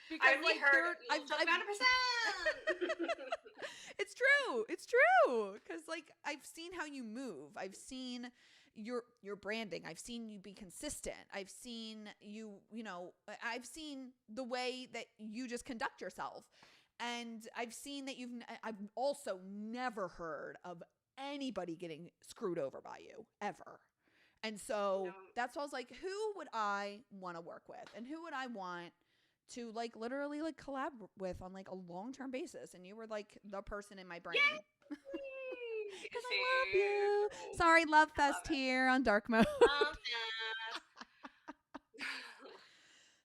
[SPEAKER 2] Because
[SPEAKER 1] I only heard I've 100%.
[SPEAKER 2] It's true. It's true. Because I've seen how you move. I've seen your branding. I've seen you be consistent. I've seen I've seen the way that you just conduct yourself. And I've seen that I've also never heard of anybody getting screwed over by you ever. And so that's why I was like, who would I want to work with? And who would I want to literally collab with on a long-term basis? And you were the person in my brain. Because I love you. Sorry, love fest here on Dark Mode.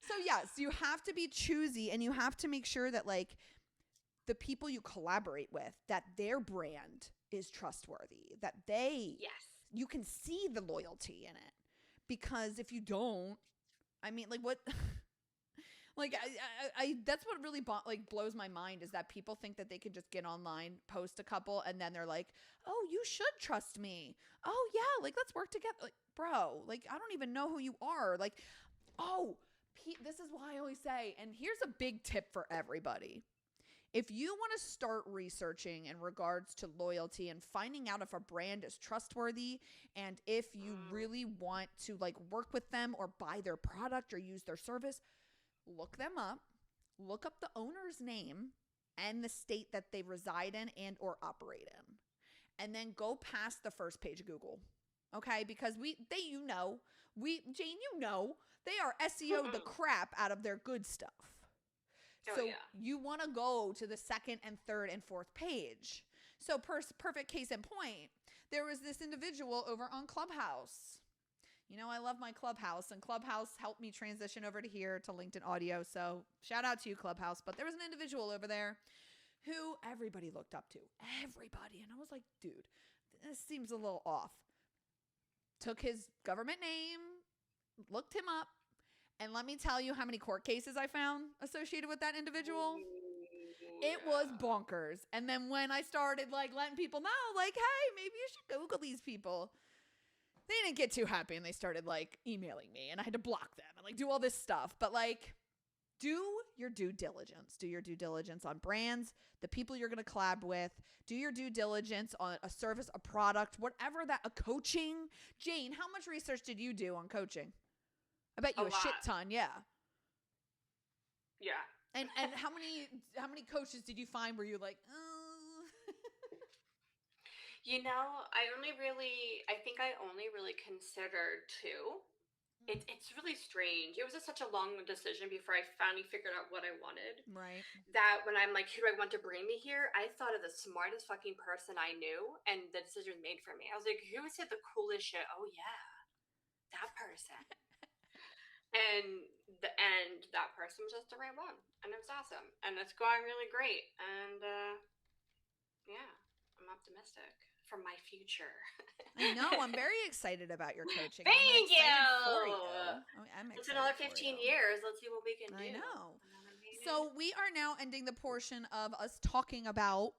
[SPEAKER 2] So yes, you have to be choosy, and you have to make sure that the people you collaborate with, that their brand is trustworthy, that you can see the loyalty in it. Because if you don't, I mean, what I that's what really blows my mind, is that people think that they can just get online, post a couple, and then they're like, oh, you should trust me. Oh yeah, let's work together. Bro, I don't even know who you are. This is why I always say, and here's a big tip for everybody. If you want to start researching in regards to loyalty and finding out if a brand is trustworthy, and if you really want to work with them or buy their product or use their service, look them up, look up the owner's name and the state that they reside in and or operate in. And then go past the first page of Google. Okay? Because Jane, they are SEO the crap out of their good stuff. So you want to go to the second and third and fourth page. So perfect case in point, there was this individual over on Clubhouse. I love my Clubhouse, and Clubhouse helped me transition over to here to LinkedIn Audio. So shout out to you, Clubhouse. But there was an individual over there who everybody looked up to. Everybody. And I was like, dude, this seems a little off. Took his government name, looked him up, and let me tell you how many court cases I found associated with that individual. It was bonkers. And then when I started letting people know, hey, maybe you should Google these people, they didn't get too happy, and they started emailing me, and I had to block them and do all this stuff. But do your due diligence. Do your due diligence on brands, the people you're going to collab with. Do your due diligence on a service, a product, whatever a coaching. Jane, how much research did you do on coaching? I bet you a shit ton. Yeah.
[SPEAKER 1] Yeah.
[SPEAKER 2] And how many coaches did you find where you're like, oh.
[SPEAKER 1] I think I only really considered two. It's really strange. It was such a long decision before I finally figured out what I wanted.
[SPEAKER 2] Right.
[SPEAKER 1] That when I'm like, who do I want to bring me here? I thought of the smartest fucking person I knew, and the decision was made for me. I was like, who said the coolest shit? Oh yeah, that person. And that person was just the right one, and it was awesome, and it's going really great, and yeah, I'm optimistic for my future.
[SPEAKER 2] I know. I'm very excited about your coaching.
[SPEAKER 1] Thank you.
[SPEAKER 2] I'm excited.
[SPEAKER 1] It's another 15 years. Let's see what we can do.
[SPEAKER 2] I know. So we are now ending the portion of us talking about,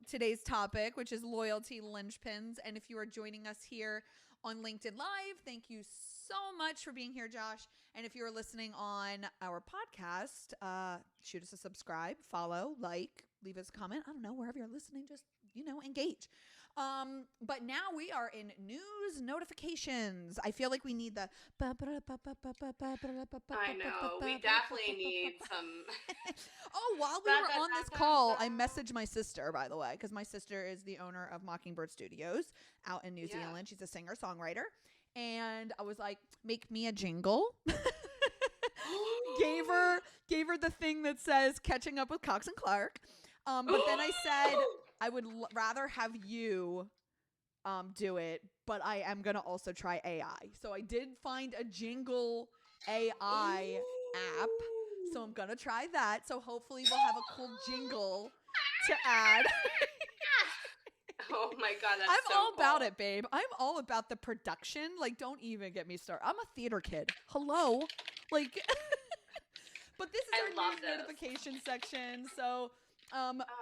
[SPEAKER 2] today's topic, which is loyalty linchpins. And if you are joining us here on LinkedIn Live, thank you so much for being here, Josh. And if you're listening on our podcast, shoot us a subscribe, follow, leave us a comment. I don't know, wherever you're listening, just, engage. But now we are in news notifications. I feel like we need the.
[SPEAKER 1] I know. We definitely need some.
[SPEAKER 2] Oh, while we were on this call, I messaged my sister, by the way, because my sister is the owner of Mockingbird Studios out in New Zealand. She's a singer-songwriter. And I was like, make me a jingle. gave her the thing that says catching up with Cox and Clark. But then I said I would rather have you do it but I am going to also try AI. So I did find a jingle AI app. So I'm going to try that. So hopefully we'll have a cool jingle to add.
[SPEAKER 1] Oh my God, that's
[SPEAKER 2] I'm
[SPEAKER 1] so
[SPEAKER 2] all
[SPEAKER 1] cool.
[SPEAKER 2] about it, babe. I'm all about the production. Like, don't even get me started. I'm a theater kid. Hello? Like, but this is our news notification section. So,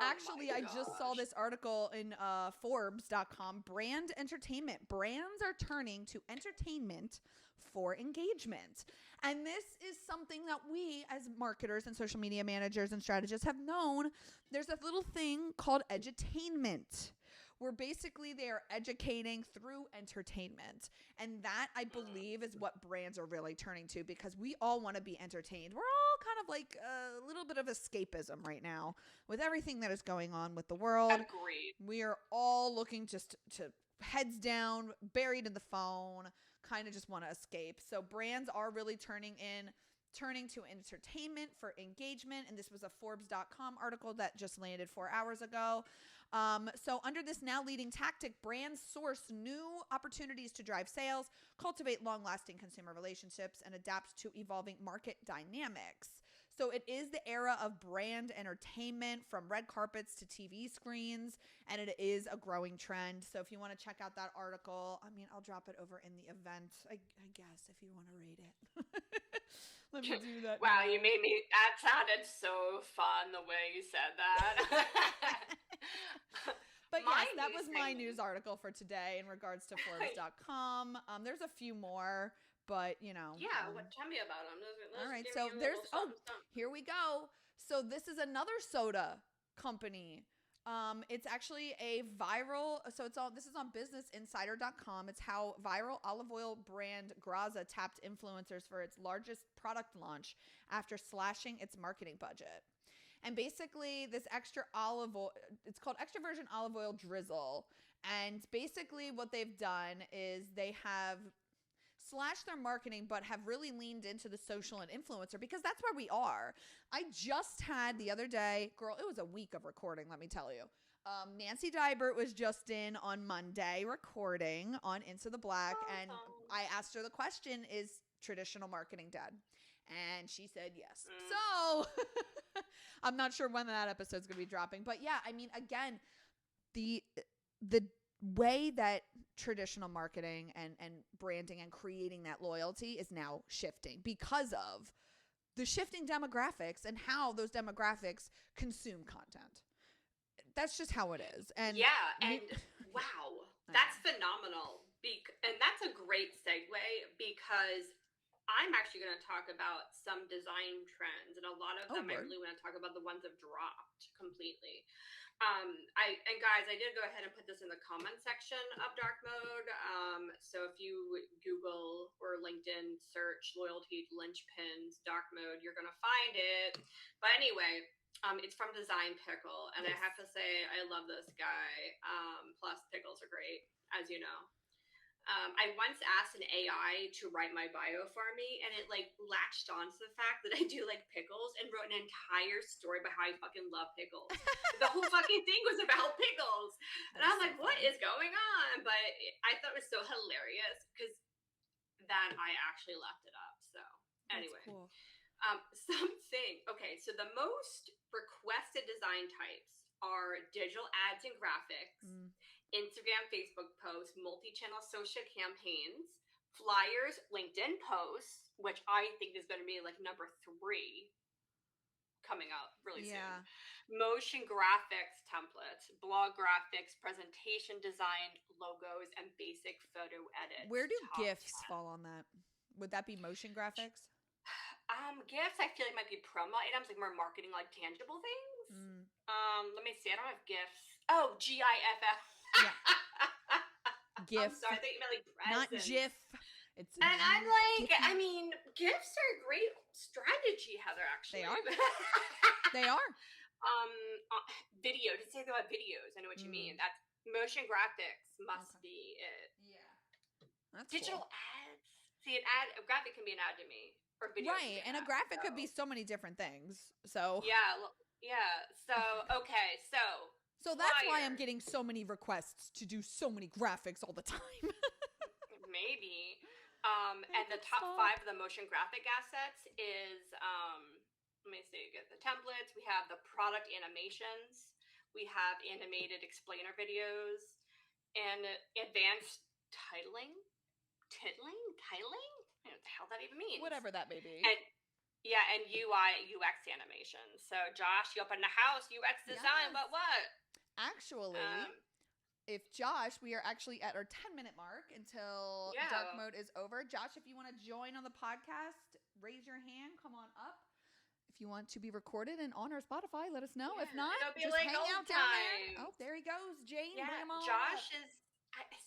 [SPEAKER 2] actually, I just saw this article in Forbes.com. Brand entertainment. Brands are turning to entertainment for engagement. And this is something that we, as marketers and social media managers and strategists, have known. There's a little thing called edutainment, where basically they are educating through entertainment. And that, I believe, is what brands are really turning to, because we all want to be entertained. We're all kind of like a little bit of escapism right now with everything that is going on with the world.
[SPEAKER 1] Agreed.
[SPEAKER 2] We are all looking just to heads down, buried in the phone, kind of just want to escape. So brands are really turning to entertainment for engagement. And this was a Forbes.com article that just landed 4 hours ago. So under this now leading tactic, brands source new opportunities to drive sales, cultivate long-lasting consumer relationships, and adapt to evolving market dynamics. So it is the era of brand entertainment, from red carpets to TV screens, and it is a growing trend. So if you want to check out that article, I mean, I'll drop it over in the event, I guess, if you want to read it. Let me do that.
[SPEAKER 1] Wow, now. You made me, that sounded so fun the way you said that.
[SPEAKER 2] But yes, that was my news article for today in regards to Forbes.com. There's a few more, but you know.
[SPEAKER 1] Yeah, tell me about them.
[SPEAKER 2] All right, so there's here we go. So this is another soda company. It's actually a viral. So this is on BusinessInsider.com. It's how viral olive oil brand Graza tapped influencers for its largest product launch after slashing its marketing budget. And basically, this extra olive oil, it's called extra virgin olive oil drizzle. And basically, what they've done is they have slashed their marketing, but have really leaned into the social and influencer, because that's where we are. I just had the other day, girl, it was a week of recording, let me tell you. Nancy Dybert was just in on Monday recording on Into the Black, and I asked her the question, is traditional marketing dead? And she said yes. So I'm not sure when that episode's going to be dropping. But yeah, I mean, again, the way that traditional marketing and branding and creating that loyalty is now shifting because of the shifting demographics and how those demographics consume content. That's just how it is. And
[SPEAKER 1] yeah, and wow, that's phenomenal. And that's a great segue, because I'm actually going to talk about some design trends, and a lot of them I really want to talk about the ones that have dropped completely. Guys, I did go ahead and put this in the comment section of Dark Mode. So if you Google or LinkedIn search loyalty Lynchpins Dark Mode, you're going to find it. But anyway, it's from Design Pickle, and I have to say I love this guy. Plus pickles are great, as you know. I once asked an AI to write my bio for me, and it like latched on to the fact that I do like pickles, and wrote an entire story about how I fucking love pickles. The whole fucking thing was about pickles. And I was like, what is going on? But I thought it was so hilarious, because then I actually left it up. So anyway, cool. Okay, so the most requested design types are digital ads and graphics, Instagram, Facebook posts, multi-channel social campaigns, flyers, LinkedIn posts, which I think is going to be like number 3 coming up really soon. Motion graphics templates, blog graphics, presentation design, logos, and basic photo edits.
[SPEAKER 2] Where do GIFs fall on that? Would that be motion graphics?
[SPEAKER 1] GIFs I feel like might be promo items, like more marketing, like tangible things. Let me see. I don't have GIFs. Oh, GIFF. Yeah.
[SPEAKER 2] GIF.
[SPEAKER 1] I'm sorry, I thought you meant like present.
[SPEAKER 2] Not GIF.
[SPEAKER 1] And I'm like, I mean, GIFs are a great strategy, Heather, actually.
[SPEAKER 2] They are. They are.
[SPEAKER 1] Video. To say about videos, I know what you mean. That's motion graphics must be it.
[SPEAKER 2] Yeah. That's
[SPEAKER 1] digital
[SPEAKER 2] cool.
[SPEAKER 1] ads. See, a graphic can be an ad to me. Or video.
[SPEAKER 2] Right, and a graphic could be so many different things. So
[SPEAKER 1] yeah. So okay, so
[SPEAKER 2] that's why I'm getting so many requests to do so many graphics all the time.
[SPEAKER 1] Maybe. And the
[SPEAKER 2] Make it
[SPEAKER 1] top
[SPEAKER 2] stop.
[SPEAKER 1] 5 of the motion graphic assets is, let me see, get the templates. We have the product animations. We have animated explainer videos and advanced titling. Titling? I don't know what the hell that even means.
[SPEAKER 2] Whatever that may be.
[SPEAKER 1] And yeah, and UI UX animation. So Josh, you up in the house, UX design,
[SPEAKER 2] Yes.
[SPEAKER 1] what?
[SPEAKER 2] Actually, if Josh, we are actually at our 10-minute mark until dark mode is over. Josh, if you want to join on the podcast, raise your hand, come on up. If you want to be recorded and on our Spotify, let us know.
[SPEAKER 1] Yeah,
[SPEAKER 2] if not,
[SPEAKER 1] it'll be
[SPEAKER 2] just
[SPEAKER 1] like
[SPEAKER 2] hang out
[SPEAKER 1] old
[SPEAKER 2] down there.
[SPEAKER 1] times.
[SPEAKER 2] Oh, there he goes. Jane,
[SPEAKER 1] Yeah,
[SPEAKER 2] bring him on
[SPEAKER 1] Josh
[SPEAKER 2] up.
[SPEAKER 1] is.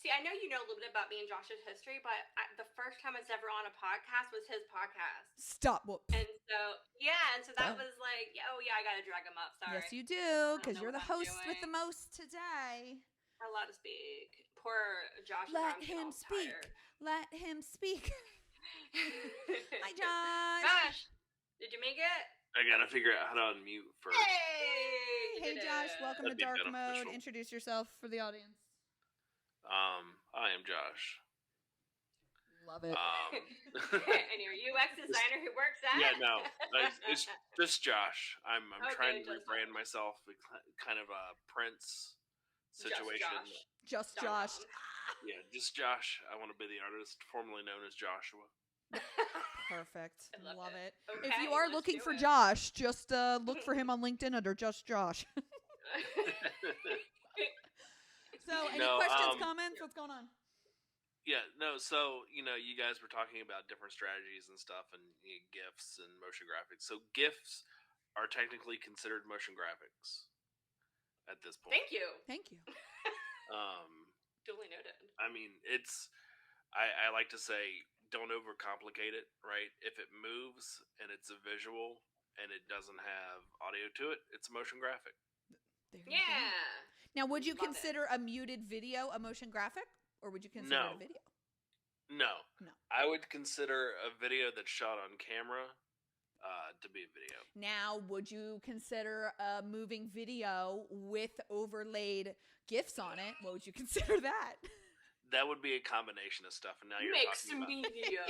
[SPEAKER 1] See, I know you know a little bit about me and Josh's history, but the first time I was ever on a podcast was his podcast.
[SPEAKER 2] Stop. Well,
[SPEAKER 1] And so that was like, oh yeah, I gotta drag him up. Sorry.
[SPEAKER 2] yes, you do, because you're
[SPEAKER 1] what
[SPEAKER 2] the
[SPEAKER 1] I'm
[SPEAKER 2] host with the
[SPEAKER 1] doing.
[SPEAKER 2] most today.
[SPEAKER 1] Allowed to speak. Poor Josh.
[SPEAKER 2] Let him speak. Let him speak. Hi, Josh.
[SPEAKER 1] Josh, did you make it?
[SPEAKER 3] I gotta figure out how to unmute first.
[SPEAKER 2] Hey, Josh. Welcome
[SPEAKER 3] That'd
[SPEAKER 2] to
[SPEAKER 3] be
[SPEAKER 2] Dark Mode.
[SPEAKER 3] beneficial.
[SPEAKER 2] Introduce yourself for the audience.
[SPEAKER 3] I am Josh.
[SPEAKER 2] Love it.
[SPEAKER 1] And your UX designer who works at?
[SPEAKER 3] Yeah, no, it's just Josh. I'm
[SPEAKER 1] Okay,
[SPEAKER 3] trying to
[SPEAKER 1] just
[SPEAKER 3] rebrand
[SPEAKER 1] Josh.
[SPEAKER 3] myself, kind of a Prince situation.
[SPEAKER 2] Just Josh.
[SPEAKER 3] Yeah, just Josh. I want to be the artist formerly known as Joshua.
[SPEAKER 2] Perfect.
[SPEAKER 1] I
[SPEAKER 2] Love it.
[SPEAKER 1] Okay,
[SPEAKER 2] If you are
[SPEAKER 1] let's
[SPEAKER 2] looking
[SPEAKER 1] do
[SPEAKER 2] for
[SPEAKER 1] it.
[SPEAKER 2] Josh, just look for him on LinkedIn under Just Josh. So, any questions, comments? What's going on?
[SPEAKER 3] Yeah, no, so, you guys were talking about different strategies and stuff and GIFs and motion graphics. So GIFs are technically considered motion graphics at this point.
[SPEAKER 1] Thank you.
[SPEAKER 2] Thank you.
[SPEAKER 1] Duly noted.
[SPEAKER 3] I mean, I like to say, don't overcomplicate it, right? If it moves and it's a visual and it doesn't have audio to it, it's a motion graphic.
[SPEAKER 2] There you go. Now, would you consider a muted video a motion graphic? Or would you consider it a video?
[SPEAKER 3] No. I would consider a video that's shot on camera to be a video.
[SPEAKER 2] Now, would you consider a moving video with overlaid GIFs on it? What would you consider that?
[SPEAKER 3] That would be a combination of stuff. And now you're
[SPEAKER 1] Mixed
[SPEAKER 3] talking about
[SPEAKER 1] media.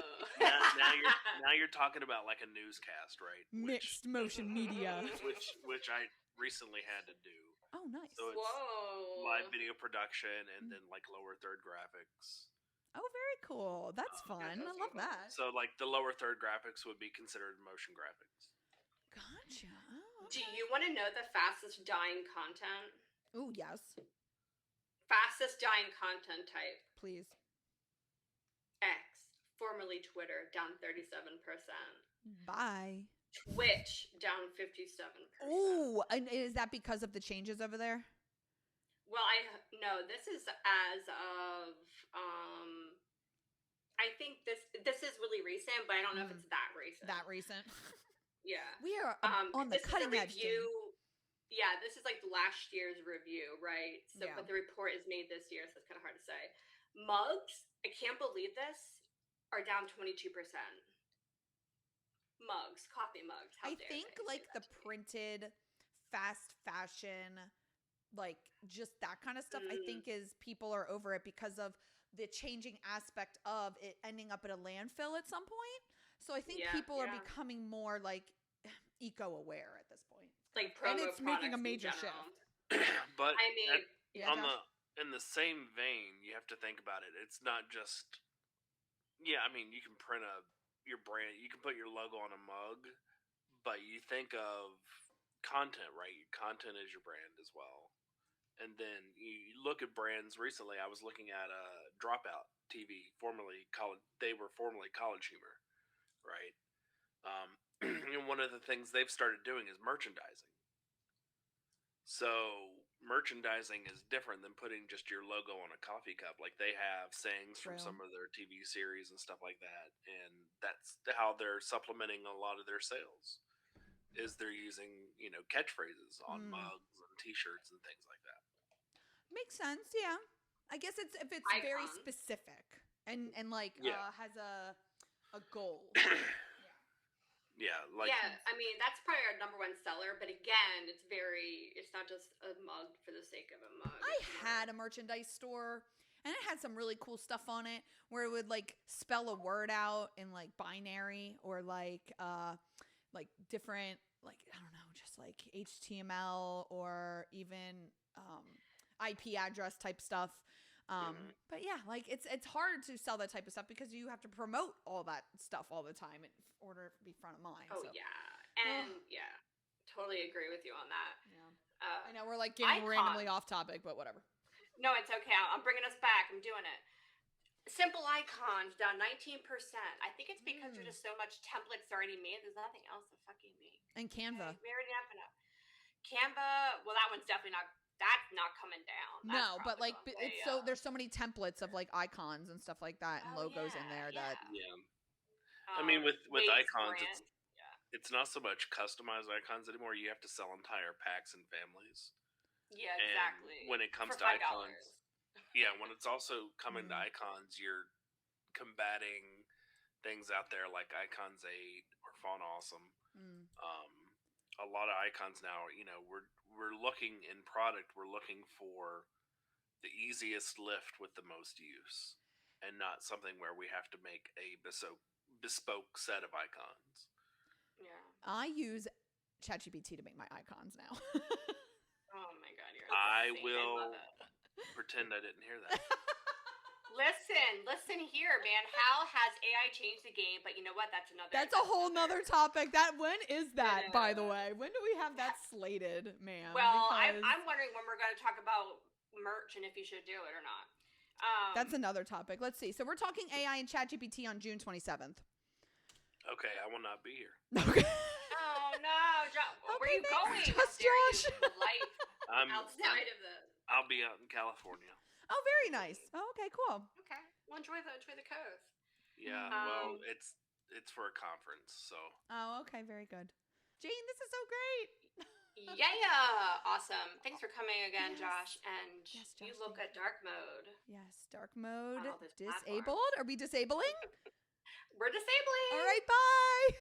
[SPEAKER 3] now you're talking about like a newscast, right?
[SPEAKER 2] Mixed motion media.
[SPEAKER 3] Which I recently had to do.
[SPEAKER 2] Oh, nice.
[SPEAKER 3] So it's
[SPEAKER 1] Whoa.
[SPEAKER 3] live video production and then like lower third graphics.
[SPEAKER 2] Oh, very cool. That's fun. I love that.
[SPEAKER 3] So like the lower third graphics would be considered motion graphics.
[SPEAKER 2] Gotcha. Oh,
[SPEAKER 1] Do you want to know the fastest dying content?
[SPEAKER 2] Oh, yes.
[SPEAKER 1] Fastest dying content type.
[SPEAKER 2] Please.
[SPEAKER 1] X, formerly Twitter, down 37%.
[SPEAKER 2] Bye.
[SPEAKER 1] Twitch, down 57%.
[SPEAKER 2] Oh, and is that because of the changes over there?
[SPEAKER 1] Well, no, this is as of I think this is really recent, but I don't know if it's that recent.
[SPEAKER 2] That recent.
[SPEAKER 1] Yeah.
[SPEAKER 2] We are on the cutting edge.
[SPEAKER 1] Yeah, this is like last year's review, right? So,
[SPEAKER 2] Yeah.
[SPEAKER 1] but the report is made this year, so it's kind of hard to say. Mugs, I can't believe this, are down 22%. Mugs, coffee mugs. How
[SPEAKER 2] I
[SPEAKER 1] dare
[SPEAKER 2] think
[SPEAKER 1] they
[SPEAKER 2] like
[SPEAKER 1] say
[SPEAKER 2] the
[SPEAKER 1] that to me.
[SPEAKER 2] printed fast fashion, like just that kind of stuff, I think is people are over it because of the changing aspect of it ending up at a landfill at some point. So I think people are becoming more like eco-aware at this point.
[SPEAKER 1] Like
[SPEAKER 2] and
[SPEAKER 1] promo
[SPEAKER 2] it's making a
[SPEAKER 1] products in
[SPEAKER 2] major
[SPEAKER 1] general.
[SPEAKER 2] shift.
[SPEAKER 3] But
[SPEAKER 1] I mean,
[SPEAKER 3] in the same vein, you have to think about it. It's not just I mean, you can print your brand, you can put your logo on a mug, but you think of content, right? Content is your brand as well. And then you look at brands recently. I was looking at Dropout TV, they were formerly College Humor, right? And one of the things they've started doing is merchandising. So merchandising is different than putting just your logo on a coffee cup. Like they have sayings from some of their TV series and stuff like that, and that's how they're supplementing a lot of their sales. Is they're using catchphrases on mugs and T-shirts and things like that.
[SPEAKER 2] Makes sense, yeah. I guess if it's very specific and like has a goal.
[SPEAKER 3] Yeah,
[SPEAKER 1] I mean that's probably our number one seller, but again, it's not just a mug for the sake of a mug.
[SPEAKER 2] I had a merchandise store And it had some really cool stuff on it where it would like spell a word out in like binary or like different, like, I don't know, just like HTML or even IP address type stuff. But yeah, like it's hard to sell that type of stuff because you have to promote all that stuff all the time in order to be front of mind.
[SPEAKER 1] Oh,
[SPEAKER 2] so.
[SPEAKER 1] yeah. And yeah, totally agree with you on that.
[SPEAKER 2] Yeah. I know we're like getting randomly off topic, but whatever.
[SPEAKER 1] No, it's okay. I'm bringing us back. I'm doing it. Simple icons down 19%. I think it's because there's just so much templates already made. There's nothing else to fucking make.
[SPEAKER 2] And Canva.
[SPEAKER 1] Okay, we already have enough. Canva, well, that one's definitely not. That's not coming down.
[SPEAKER 2] No, but like it's so there's so many templates of like icons and stuff like that and logos in there that.
[SPEAKER 3] Yeah. I mean, with icons, it's not so much customized icons anymore. You have to sell entire packs and families.
[SPEAKER 1] Yeah, exactly.
[SPEAKER 3] And when it comes to icons, when it's also coming to icons, you're combating things out there like Icons 8 or Font Awesome. A lot of icons now, we're looking in product, we're looking for the easiest lift with the most use, and not something where we have to make a bespoke set of icons.
[SPEAKER 1] Yeah.
[SPEAKER 2] I use ChatGPT to make my icons now.
[SPEAKER 1] Oh my god,
[SPEAKER 3] I will pretend I didn't hear that.
[SPEAKER 1] Listen here, man. How has AI changed the game? But you know what? That's
[SPEAKER 2] a whole nother topic. When is that, by the way? When do we have that slated, ma'am?
[SPEAKER 1] Well, I'm wondering when we're going to talk about merch and if you should do it or not.
[SPEAKER 2] That's another topic. Let's see. So we're talking AI and ChatGPT on June 27th.
[SPEAKER 3] Okay, I will not be here.
[SPEAKER 2] Okay.
[SPEAKER 1] Oh no, where are you going?
[SPEAKER 2] Just Josh.
[SPEAKER 1] Life outside of this.
[SPEAKER 3] I'll be out in California.
[SPEAKER 2] Oh, very nice. Oh, okay, cool.
[SPEAKER 1] Okay, well, enjoy the coast.
[SPEAKER 3] Yeah, well, it's for a conference, so.
[SPEAKER 2] Oh, okay, very good. Jane, this is so great.
[SPEAKER 1] Yeah, awesome. Thanks for coming again,
[SPEAKER 2] Yes.
[SPEAKER 1] Josh. And
[SPEAKER 2] Yes,
[SPEAKER 1] you
[SPEAKER 2] Josh,
[SPEAKER 1] look at dark mode.
[SPEAKER 2] Yes, dark mode
[SPEAKER 1] On all this
[SPEAKER 2] disabled. Are we disabling?
[SPEAKER 1] We're disabling.
[SPEAKER 2] All right, bye.